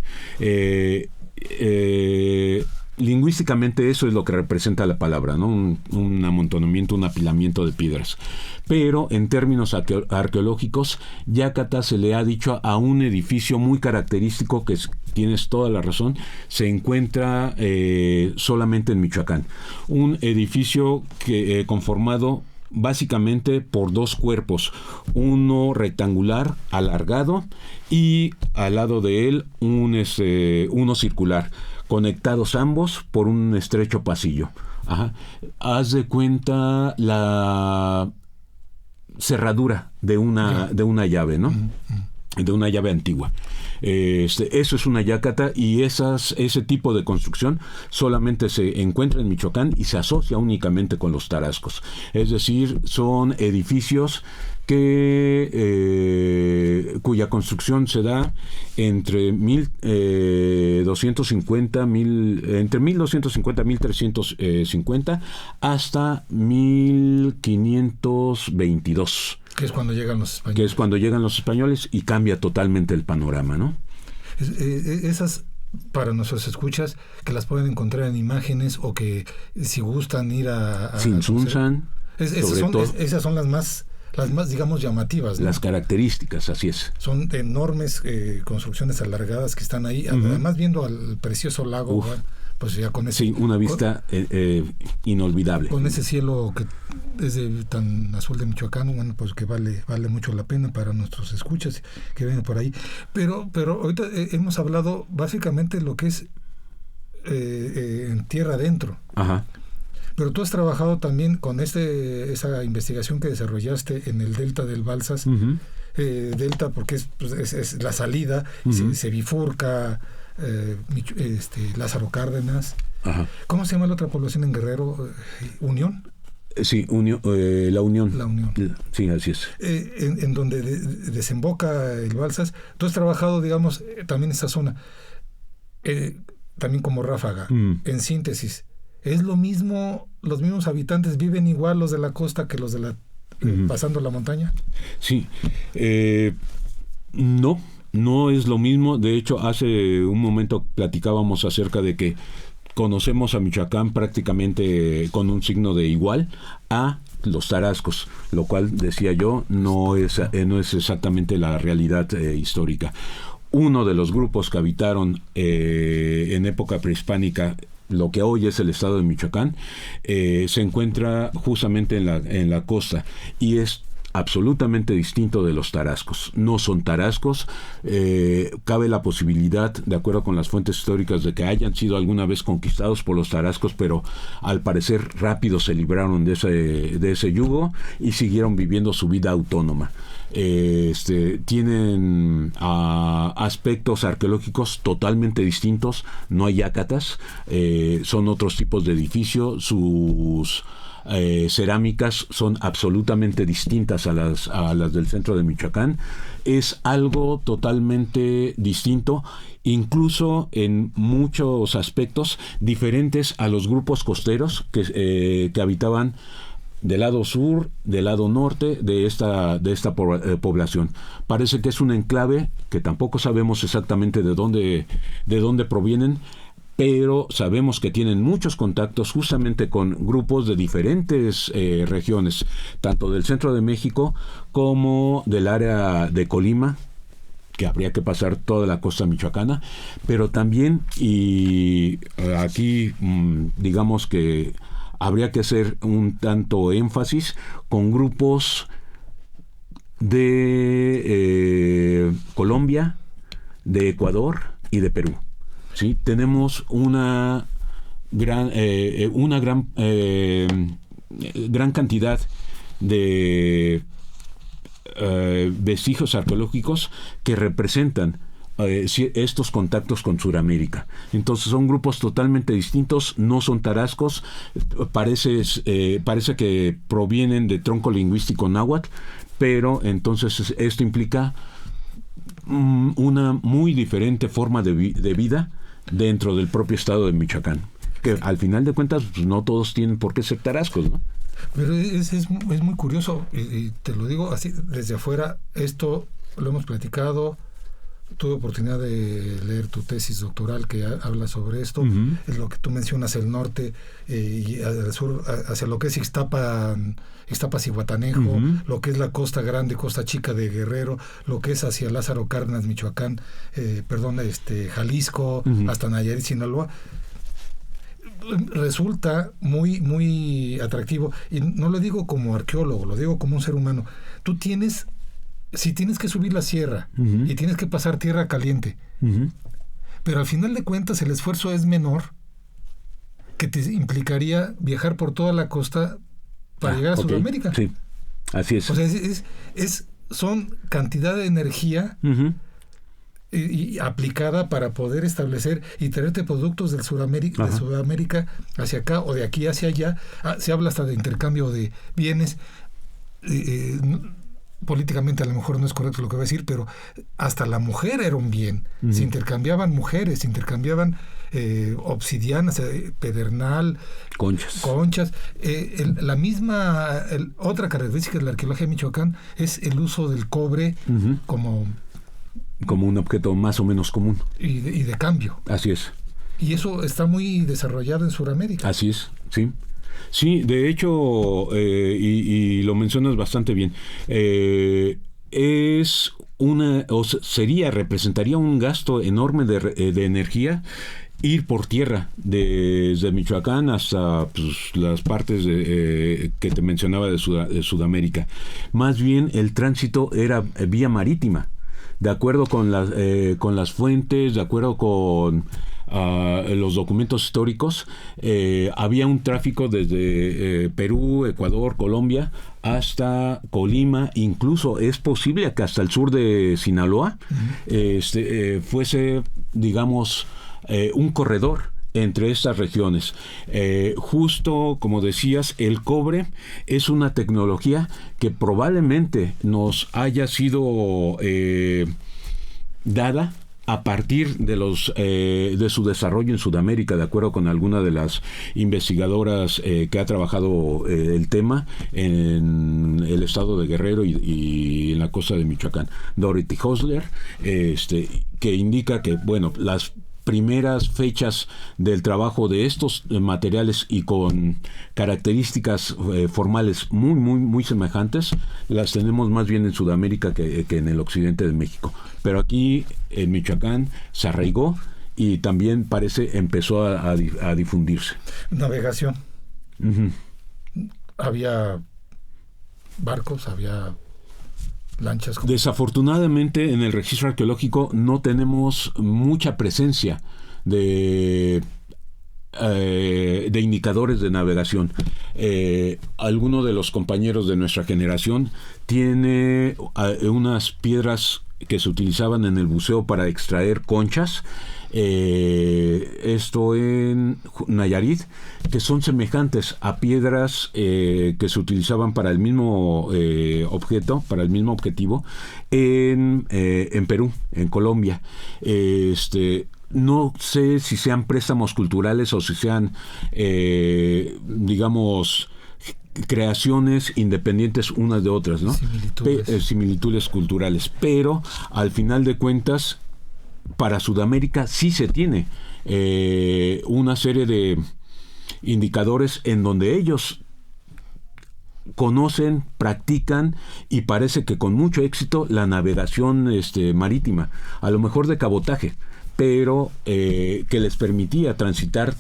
Lingüísticamente eso es lo que representa la palabra, ¿no? Un amontonamiento, un apilamiento de piedras. Pero en términos arqueológicos, yácata se le ha dicho a un edificio muy característico que tienes toda la razón, se encuentra solamente en Michoacán. Un edificio que conformado básicamente por dos cuerpos, uno rectangular alargado y al lado de él uno circular, conectados ambos por un estrecho pasillo. Haz de cuenta la cerradura de una llave, ¿no? De una llave antigua. Eso es una yácata, y ese tipo de construcción solamente se encuentra en Michoacán y se asocia únicamente con los tarascos. Es decir, son edificios que cuya construcción se da entre 1250 y 1350 hasta 1522. Que es cuando llegan los españoles. Y cambia totalmente el panorama, ¿no? Esas, para nuestros escuchas, que las pueden encontrar en imágenes o que si gustan ir a Tzintzuntzan, esas son las más, digamos, llamativas, ¿no? Las características, así es. Son enormes construcciones alargadas que están ahí, además viendo al precioso lago, pues ya con ese... Sí, una vista inolvidable. Con ese cielo que es tan azul de Michoacán, bueno, pues que vale mucho la pena para nuestros escuchas que vienen por ahí. Pero ahorita hemos hablado básicamente lo que es en tierra adentro. Ajá. Pero tú has trabajado también con esa investigación que desarrollaste en el delta del Balsas. Delta porque es la salida, se bifurca Lázaro Cárdenas. Ajá. ¿Cómo se llama la otra población en Guerrero? ¿Unión? Sí, la Unión. La Unión. Sí, así es. En donde desemboca el Balsas. Tú has trabajado, digamos, también esa zona. También como Ráfaga. En síntesis, ¿es lo mismo? ¿Los mismos habitantes viven igual los de la costa que los de la pasando la montaña? Sí. No es lo mismo. De hecho, hace un momento platicábamos acerca de que conocemos a Michoacán prácticamente con un signo de igual a los tarascos, lo cual, decía yo, no es exactamente la realidad histórica. Uno de los grupos que habitaron en época prehispánica lo que hoy es el estado de Michoacán, se encuentra justamente en la costa y es absolutamente distinto de los tarascos. No son tarascos. Cabe la posibilidad, de acuerdo con las fuentes históricas, de que hayan sido alguna vez conquistados por los tarascos, pero al parecer rápido se libraron de ese yugo y siguieron viviendo su vida autónoma. Tienen aspectos arqueológicos totalmente distintos. No hay yácatas, son otros tipos de edificio. Sus cerámicas son absolutamente distintas a las del centro de Michoacán. Es algo totalmente distinto, incluso en muchos aspectos diferentes a los grupos costeros que habitaban del lado sur, del lado norte de esta población. Parece que es un enclave que tampoco sabemos exactamente de dónde provienen, pero sabemos que tienen muchos contactos justamente con grupos de diferentes regiones, tanto del centro de México como del área de Colima, que habría que pasar toda la costa michoacana, pero también, y aquí digamos que habría que hacer un tanto énfasis con grupos de Colombia, de Ecuador y de Perú. Sí, tenemos una gran cantidad de vestigios arqueológicos que representan estos contactos con Sudamérica. Entonces son grupos totalmente distintos, no son tarascos, parece que provienen de tronco lingüístico náhuatl, pero entonces esto implica una muy diferente forma de vida dentro del propio estado de Michoacán, que al final de cuentas pues, no todos tienen por qué ser tarascos, ¿no? Pero es muy curioso, y te lo digo así desde afuera. Esto lo hemos platicado. Tuve oportunidad de leer tu tesis doctoral que habla sobre esto. Es lo que tú mencionas, el norte y al sur, hacia lo que es Ixtapas y Guatanejo, lo que es la costa grande, costa chica de Guerrero, lo que es hacia Lázaro Cárdenas, Michoacán, Jalisco, hasta Nayarit, Sinaloa. Resulta muy, muy atractivo. Y no lo digo como arqueólogo, lo digo como un ser humano. Si tienes que subir la sierra y tienes que pasar tierra caliente, pero al final de cuentas el esfuerzo es menor que te implicaría viajar por toda la costa para llegar a Sudamérica. Sí, así es. O sea, son cantidad de energía y aplicada para poder establecer y traerte productos de Sudamérica hacia acá o de aquí hacia allá. Se habla hasta de intercambio de bienes. políticamente a lo mejor no es correcto lo que voy a decir, pero hasta la mujer era un bien. Se intercambiaban mujeres, se intercambiaban obsidianas, pedernal, conchas. La misma, otra característica de la arqueología de Michoacán es el uso del cobre como un objeto más o menos común. Y de cambio. Así es. Y eso está muy desarrollado en Sudamérica. Así es, sí. Sí, de hecho, y lo mencionas bastante bien, representaría un gasto enorme de energía ir por tierra desde Michoacán hasta las partes que te mencionaba de Sudamérica. Más bien el tránsito era vía marítima, de acuerdo con las fuentes, de acuerdo con los documentos históricos. Había un tráfico desde Perú, Ecuador, Colombia hasta Colima, incluso es posible que hasta el sur de Sinaloa fuese, digamos, un corredor entre estas regiones. Justo como decías, el cobre es una tecnología que probablemente nos haya sido dada a partir de su desarrollo en Sudamérica, de acuerdo con alguna de las investigadoras que ha trabajado el tema en el estado de Guerrero y en la costa de Michoacán. Dorothy Hosler, que indica que, bueno, las primeras fechas del trabajo de estos materiales y con características formales muy semejantes las tenemos más bien en Sudamérica que en el occidente de México, pero aquí en Michoacán se arraigó y también empezó a difundirse. Navegación. Había barcos, había lanchas. Desafortunadamente en el registro arqueológico no tenemos mucha presencia de indicadores de navegación. Alguno de los compañeros de nuestra generación tiene unas piedras que se utilizaban en el buceo para extraer conchas, esto en Nayarit, que son semejantes a piedras que se utilizaban para el mismo para el mismo objetivo en Perú, en Colombia. No sé si sean préstamos culturales o si sean, digamos, creaciones independientes unas de otras, ¿no? Similitudes culturales, pero al final de cuentas para Sudamérica sí se tiene una serie de indicadores en donde ellos conocen, practican y parece que con mucho éxito la navegación marítima, a lo mejor de cabotaje, pero que les permitía transitar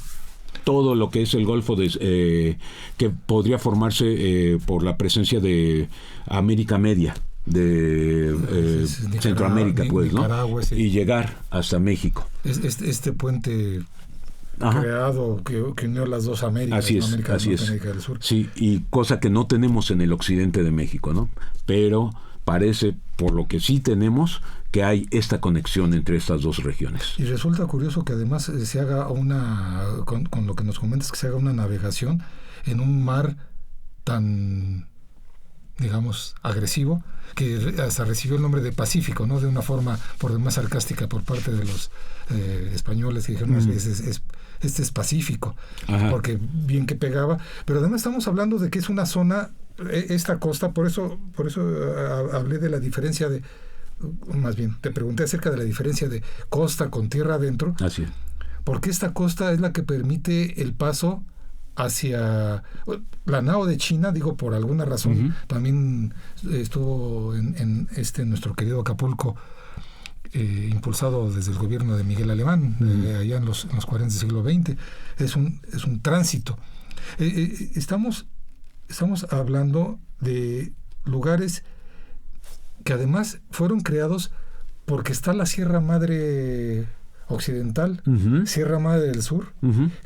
todo lo que es el Golfo que podría formarse por la presencia de América Media, de Centroamérica, pues, ¿no? Sí. Y llegar hasta México. Este puente creado que unió las dos Américas, así es, América así del Norte, es. América del Sur. Sí, y cosa que no tenemos en el occidente de México, ¿no? Pero parece, por lo que sí tenemos, que hay esta conexión entre estas dos regiones. Y resulta curioso que además se haga con lo que nos comentas, que se haga una navegación en un mar tan, digamos, agresivo, que hasta recibió el nombre de Pacífico, ¿no? De una forma por demás sarcástica por parte de los españoles, que dijeron, este es Pacífico. Ajá. Porque bien que pegaba, pero además estamos hablando de que es una zona, esta costa, por eso hablé de la diferencia más bien, te pregunté acerca de la diferencia de costa con tierra adentro. Así es. Porque esta costa es la que permite el paso hacia la nao de China, digo, por alguna razón. También estuvo en nuestro querido Acapulco, impulsado desde el gobierno de Miguel Alemán, allá en los 40 del siglo XX. Es un tránsito. Estamos hablando de lugares que además fueron creados porque está la Sierra Madre Occidental, Sierra Madre del Sur,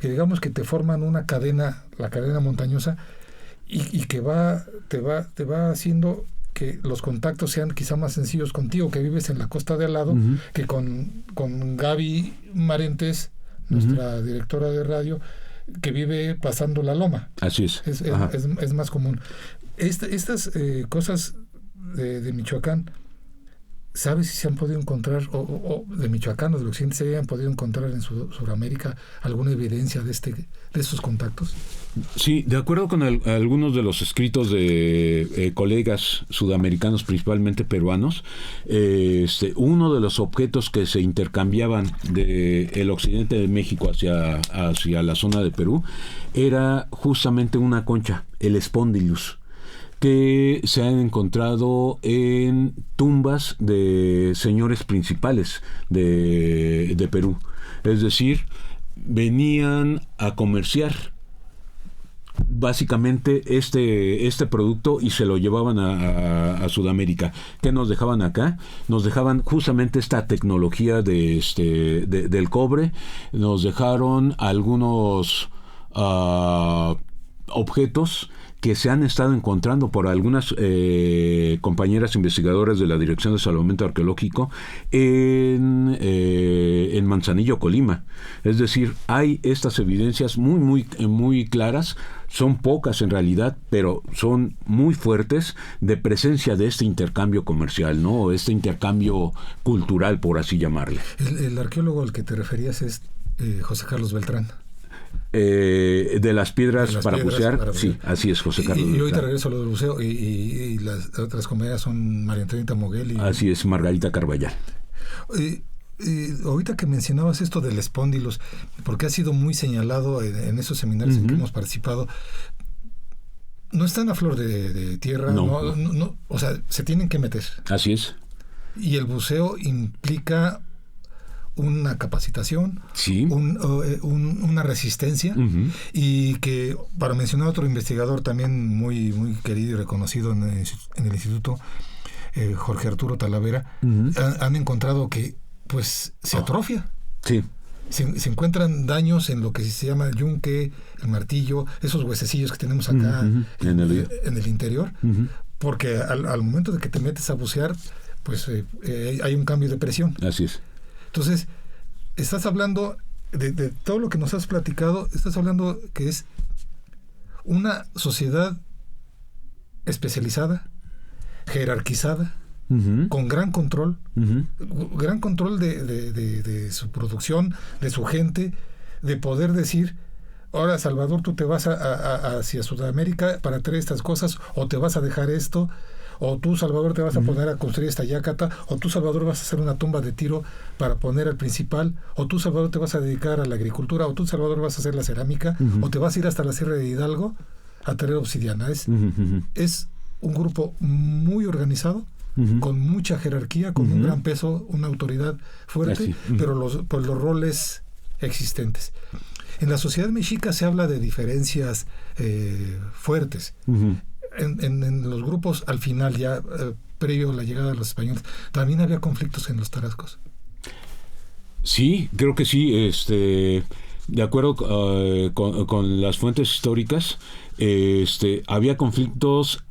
que digamos que te forman una cadena, la cadena montañosa, y que te va haciendo que los contactos sean quizá más sencillos contigo, que vives en la costa de al lado, que con Gaby Marentes, nuestra directora de radio, que vive pasando la loma. Así es. Es más común. Estas cosas de Michoacán, ¿sabes si se han podido encontrar, o de Michoacán o del occidente, se hayan podido encontrar en Sudamérica alguna evidencia de estos contactos? Sí, de acuerdo con algunos de los escritos de colegas sudamericanos, principalmente peruanos, uno de los objetos que se intercambiaban del occidente de México hacia la zona de Perú era justamente una concha, el Spondylus, que se han encontrado en tumbas de señores principales de Perú. Es decir, venían a comerciar básicamente este producto y se lo llevaban a Sudamérica. ¿Qué nos dejaban acá? Nos dejaban justamente esta tecnología del cobre, nos dejaron algunos objetos que se han estado encontrando por algunas compañeras investigadoras de la Dirección de Salvamento Arqueológico en Manzanillo, Colima. Es decir, hay estas evidencias muy claras, son pocas en realidad, pero son muy fuertes de presencia de este intercambio comercial, ¿no? Este intercambio cultural, por así llamarle. El arqueólogo al que te referías es José Carlos Beltrán. De las piedras para bucear, sí, así es, José Carlos. Y ahorita regreso a lo del buceo, y las otras compañeras son María Antonieta Moguel así es, Margarita Carballal. Ahorita que mencionabas esto del Spondylus, porque ha sido muy señalado en esos seminarios en que hemos participado, no están a flor de tierra, no, o sea, se tienen que meter. Así es. Y el buceo implica una capacitación, sí, una resistencia, y que, para mencionar otro investigador también muy querido y reconocido en el instituto, Jorge Arturo Talavera, han encontrado que pues se atrofia. Sí. Se encuentran daños en lo que se llama el yunque, el martillo, esos huesecillos que tenemos acá en el interior, porque al momento de que te metes a bucear, pues hay un cambio de presión. Así es. Entonces, estás hablando de todo lo que nos has platicado, estás hablando que es una sociedad especializada, jerarquizada, con gran control, gran control de su producción, de su gente, de poder decir, ahora, Salvador, tú te vas hacia Sudamérica para traer estas cosas, o te vas a dejar esto, o tú, Salvador, te vas a poner a construir esta yacata, o tú, Salvador, vas a hacer una tumba de tiro para poner al principal, o tú, Salvador, te vas a dedicar a la agricultura, o tú, Salvador, vas a hacer la cerámica, o te vas a ir hasta la Sierra de Hidalgo a traer obsidiana. Es un grupo muy organizado, con mucha jerarquía, con un gran peso, una autoridad fuerte, pero por los roles existentes. En la sociedad mexica se habla de diferencias fuertes. En los grupos, al final, ya previo a la llegada de los españoles, también había conflictos en los tarascos. Sí, creo que sí. De acuerdo con las fuentes históricas, había conflictos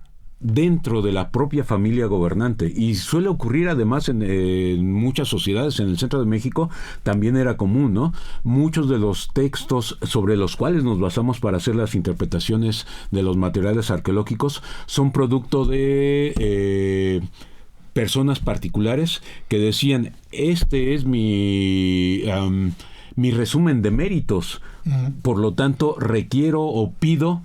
dentro de la propia familia gobernante, y suele ocurrir además en muchas sociedades. En el centro de México también era común, ¿no? Muchos de los textos sobre los cuales nos basamos para hacer las interpretaciones de los materiales arqueológicos son producto de personas particulares que decían, este es mi resumen de méritos, por lo tanto requiero o pido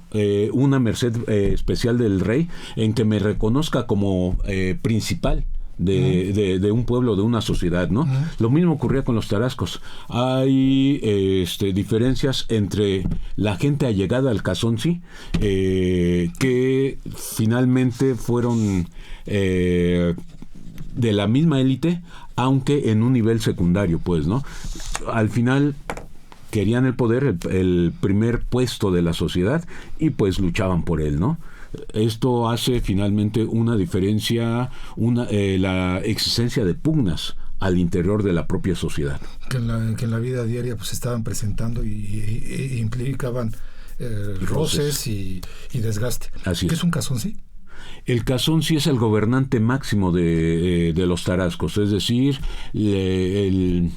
una merced especial del rey en que me reconozca como principal de un pueblo, de una sociedad, ¿no? Lo mismo ocurría con los tarascos. Hay diferencias entre la gente allegada al Cazonci, que finalmente fueron de la misma élite, aunque en un nivel secundario, pues, ¿no? Al final querían el poder, el primer puesto de la sociedad, y pues luchaban por él, ¿no? Esto hace finalmente una diferencia, la existencia de pugnas al interior de la propia sociedad. Que en la vida diaria pues estaban presentando y implicaban roces y desgaste. Así ¿Qué es un Cazonci? El Cazonci es el gobernante máximo de los tarascos, es decir, el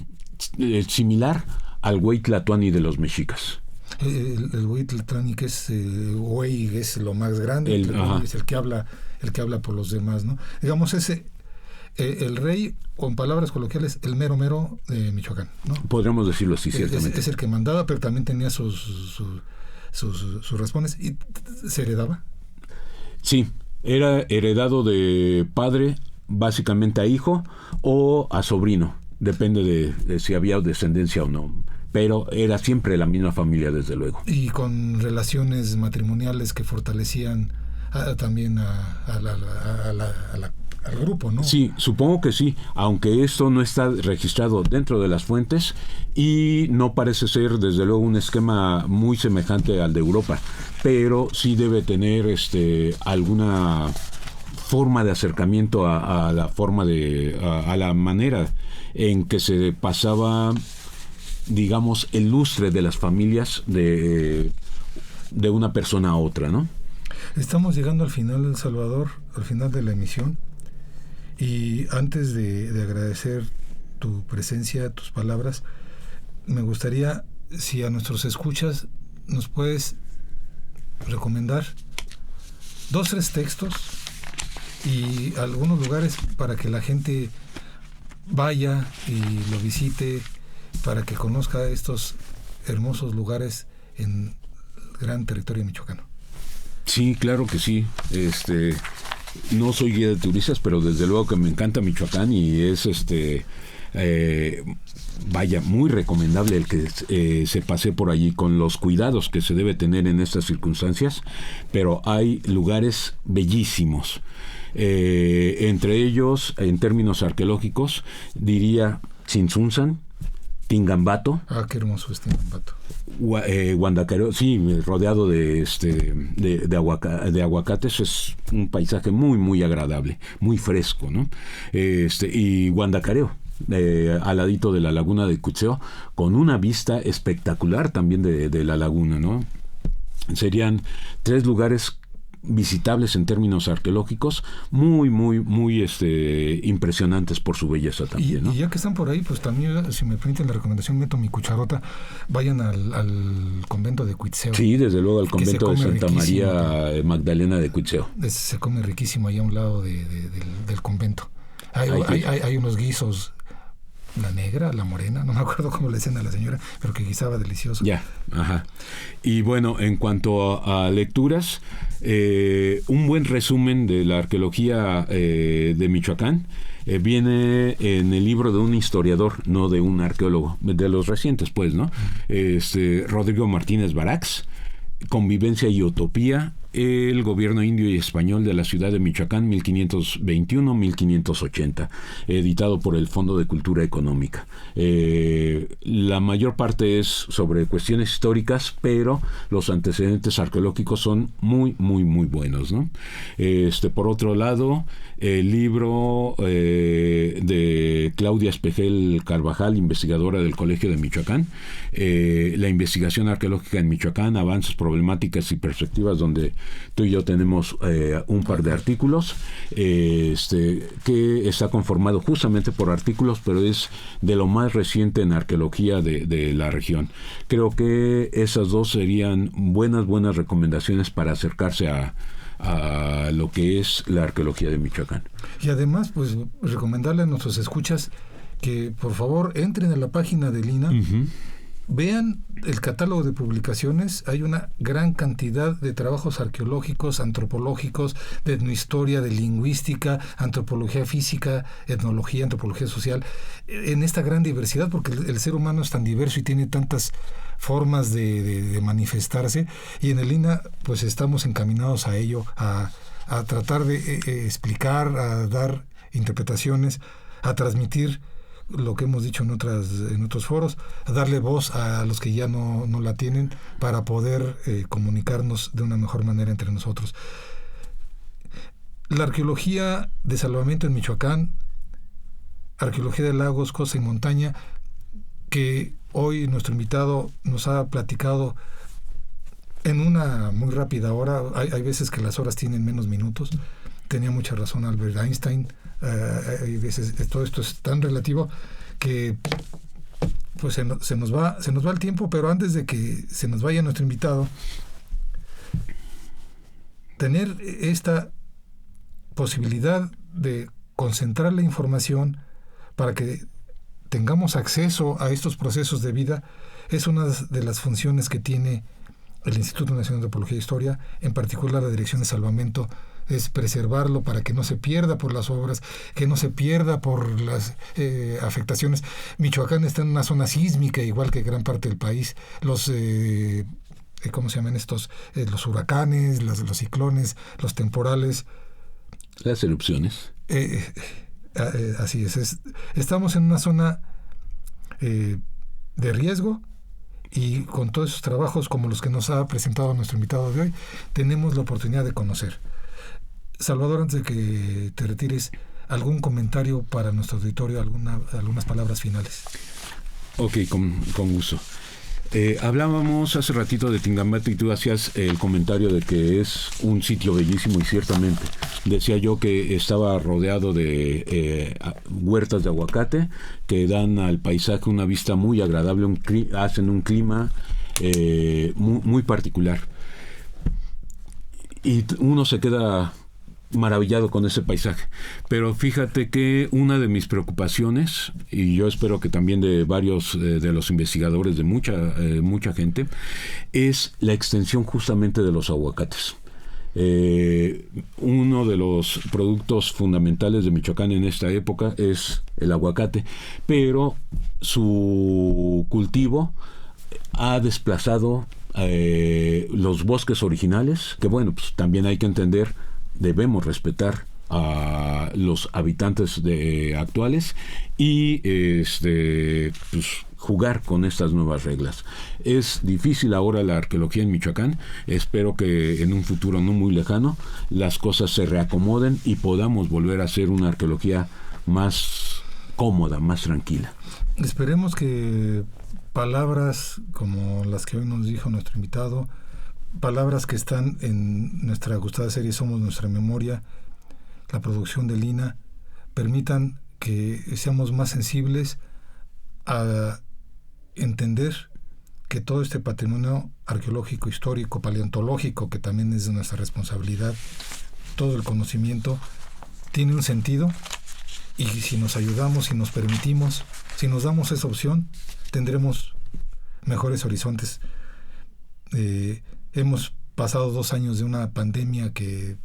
similar al Güey Tlatoani de los mexicas. El Güey Tlatoani, que es Güey, es lo más grande, es el que habla el que habla por los demás, ¿no? Digamos, el rey, o en palabras coloquiales, el mero mero de Michoacán, ¿no? Podríamos decirlo así, ciertamente. Es el que mandaba, pero también tenía sus raspones, y se heredaba. Sí, era heredado de padre básicamente a hijo o a sobrino, depende de si había descendencia o no, pero era siempre la misma familia, desde luego. Y con relaciones matrimoniales que fortalecían también al grupo, ¿no? Sí, supongo que sí, aunque esto no está registrado dentro de las fuentes y no parece ser, desde luego, un esquema muy semejante al de Europa, pero sí debe tener alguna forma de acercamiento a la forma a la manera en que se pasaba, digamos, el lustre de las familias de una persona a otra, ¿no? Estamos llegando al final, El Salvador, al final de la emisión, y antes de agradecer tu presencia, tus palabras, me gustaría, si a nuestros escuchas nos puedes recomendar 2, 3 textos y algunos lugares para que la gente vaya y lo visite, para que conozca estos hermosos lugares en el gran territorio michoacano. Sí, claro que sí. No soy guía de turistas, pero desde luego que me encanta Michoacán y es muy recomendable el que se pase por allí con los cuidados que se debe tener en estas circunstancias, pero hay lugares bellísimos. Entre ellos, en términos arqueológicos, diría Tzintzuntzan, Tingambato. Ah, qué hermoso es Tingambato. Guandacareo, sí, rodeado de aguacates, es un paisaje muy, muy agradable, muy fresco, ¿no? Y Guandacareo, al ladito de la laguna de Cuitzeo, con una vista espectacular también de la laguna, ¿no? Serían 3 lugares visitables en términos arqueológicos, muy, muy, muy impresionantes por su belleza también, ¿no? Y ya que están por ahí, pues también, si me permiten la recomendación, meto mi cucharota, vayan al convento de Cuitzeo. Sí, desde luego, al convento de Santa María Magdalena de Cuitzeo. Se come riquísimo ahí a un lado del convento. Hay unos guisos, la negra, la morena, no me acuerdo cómo le decían a la señora, pero que guisaba delicioso. Ya, ajá. Y bueno, en cuanto a lecturas, un buen resumen de la arqueología de Michoacán viene en el libro de un historiador, no de un arqueólogo, de los recientes, pues, ¿no? Rodrigo Martínez Barax, Convivencia y Utopía, el gobierno indio y español de la ciudad de Michoacán, 1521-1580, editado por el Fondo de Cultura Económica. La mayor parte es sobre cuestiones históricas, pero los antecedentes arqueológicos son muy, muy, muy buenos, ¿no? Por otro lado, el libro de Claudia Espejel Carvajal, investigadora del Colegio de Michoacán, La investigación arqueológica en Michoacán, avances, problemáticas y perspectivas, donde tú y yo tenemos un par de artículos, que está conformado justamente por artículos, pero es de lo más reciente en arqueología de la región. Creo que esas 2 serían buenas recomendaciones para acercarse a lo que es la arqueología de Michoacán. Y además, pues, recomendarle a nuestros escuchas que por favor entren a la página del INAH, vean el catálogo de publicaciones. Hay una gran cantidad de trabajos arqueológicos, antropológicos, de etnohistoria, de lingüística, antropología física, etnología, antropología social, en esta gran diversidad, porque el ser humano es tan diverso y tiene tantas formas de manifestarse, y en el INAH pues estamos encaminados a ello, a tratar de explicar, a dar interpretaciones, a transmitir lo que hemos dicho en otros foros, a darle voz a los que ya no la tienen, para poder comunicarnos de una mejor manera entre nosotros. La arqueología de salvamento en Michoacán, arqueología de lagos, costa y montaña, que hoy nuestro invitado nos ha platicado en una muy rápida hora. Hay veces que las horas tienen menos minutos. Tenía mucha razón Albert Einstein. Hay veces todo esto es tan relativo que pues se nos va el tiempo, pero antes de que se nos vaya nuestro invitado, tener esta posibilidad de concentrar la información para que tengamos acceso a estos procesos de vida es una de las funciones que tiene el Instituto Nacional de Antropología e Historia, en particular la Dirección de Salvamento, es preservarlo para que no se pierda por las obras, que no se pierda por las afectaciones. Michoacán está en una zona sísmica, igual que gran parte del país. Los ¿cómo se llaman estos? Los huracanes, los ciclones, los temporales. Las erupciones. Así es. Estamos en una zona de riesgo, y con todos esos trabajos como los que nos ha presentado nuestro invitado de hoy, tenemos la oportunidad de conocer. Salvador, antes de que te retires, ¿algún comentario para nuestro auditorio, algunas palabras finales? Ok, con gusto. Hablábamos hace ratito de Tingamate y tú hacías el comentario de que es un sitio bellísimo, y ciertamente decía yo que estaba rodeado de huertas de aguacate que dan al paisaje una vista muy agradable, hacen un clima muy, muy particular y uno se queda maravillado con ese paisaje. Pero fíjate que una de mis preocupaciones, y yo espero que también de varios de los investigadores, de mucha gente, es la extensión justamente de los aguacates. Uno de los productos fundamentales de Michoacán en esta época es el aguacate, pero su cultivo ha desplazado los bosques originales, que bueno, pues también hay que entender, debemos respetar a los habitantes actuales y pues, jugar con estas nuevas reglas. Es difícil ahora la arqueología en Michoacán. Espero que en un futuro no muy lejano las cosas se reacomoden y podamos volver a hacer una arqueología más cómoda, más tranquila. Esperemos que palabras como las que hoy nos dijo nuestro invitado, palabras que están en nuestra gustada serie Somos Nuestra Memoria, la producción de Lina, permitan que seamos más sensibles a entender que todo este patrimonio arqueológico, histórico, paleontológico, que también es de nuestra responsabilidad, todo el conocimiento tiene un sentido, y si nos ayudamos, si nos permitimos, si nos damos esa opción, tendremos mejores horizontes. Hemos pasado 2 años de una pandemia que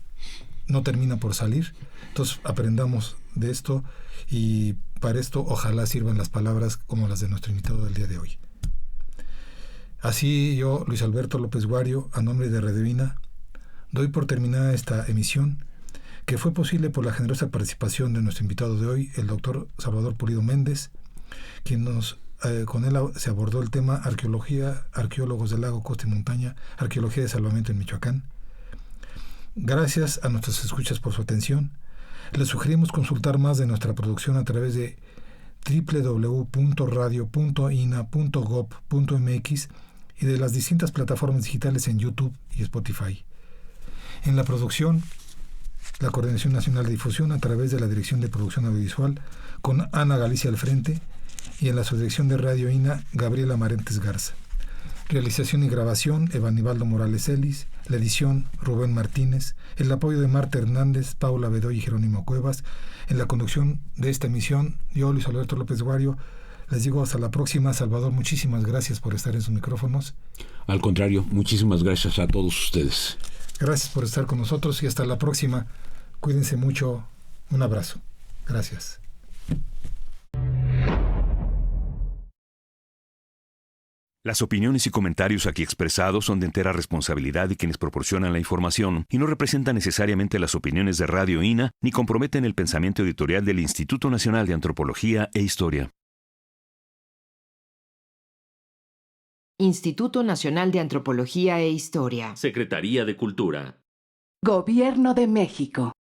no termina por salir, entonces aprendamos de esto, y para esto ojalá sirvan las palabras como las de nuestro invitado del día de hoy. Así yo, Luis Alberto López Guario, a nombre de Radio INA, doy por terminada esta emisión, que fue posible por la generosa participación de nuestro invitado de hoy, el doctor Salvador Pulido Méndez, quien con él se abordó el tema arqueología, arqueólogos del lago, costa y montaña, arqueología de salvamento en Michoacán. Gracias a nuestros escuchas por su atención. Les sugerimos consultar más de nuestra producción a través de www.radio.ina.gov.mx y de las distintas plataformas digitales en YouTube y Spotify. En la producción, la Coordinación Nacional de Difusión a través de la Dirección de Producción Audiovisual, con Ana Galicia al frente, y en la subdirección de Radio INA, Gabriela Marentes Garza. Realización y grabación, Evanibaldo Morales Ellis. La edición, Rubén Martínez. El apoyo de Marta Hernández, Paula Bedoy y Jerónimo Cuevas. En la conducción de esta emisión, yo, Luis Alberto López Guario, les digo hasta la próxima. Salvador, muchísimas gracias por estar en sus micrófonos. Al contrario, muchísimas gracias a todos ustedes. Gracias por estar con nosotros y hasta la próxima. Cuídense mucho. Un abrazo. Gracias. Las opiniones y comentarios aquí expresados son de entera responsabilidad de quienes proporcionan la información y no representan necesariamente las opiniones de Radio INA ni comprometen el pensamiento editorial del Instituto Nacional de Antropología e Historia. Instituto Nacional de Antropología e Historia. Secretaría de Cultura. Gobierno de México.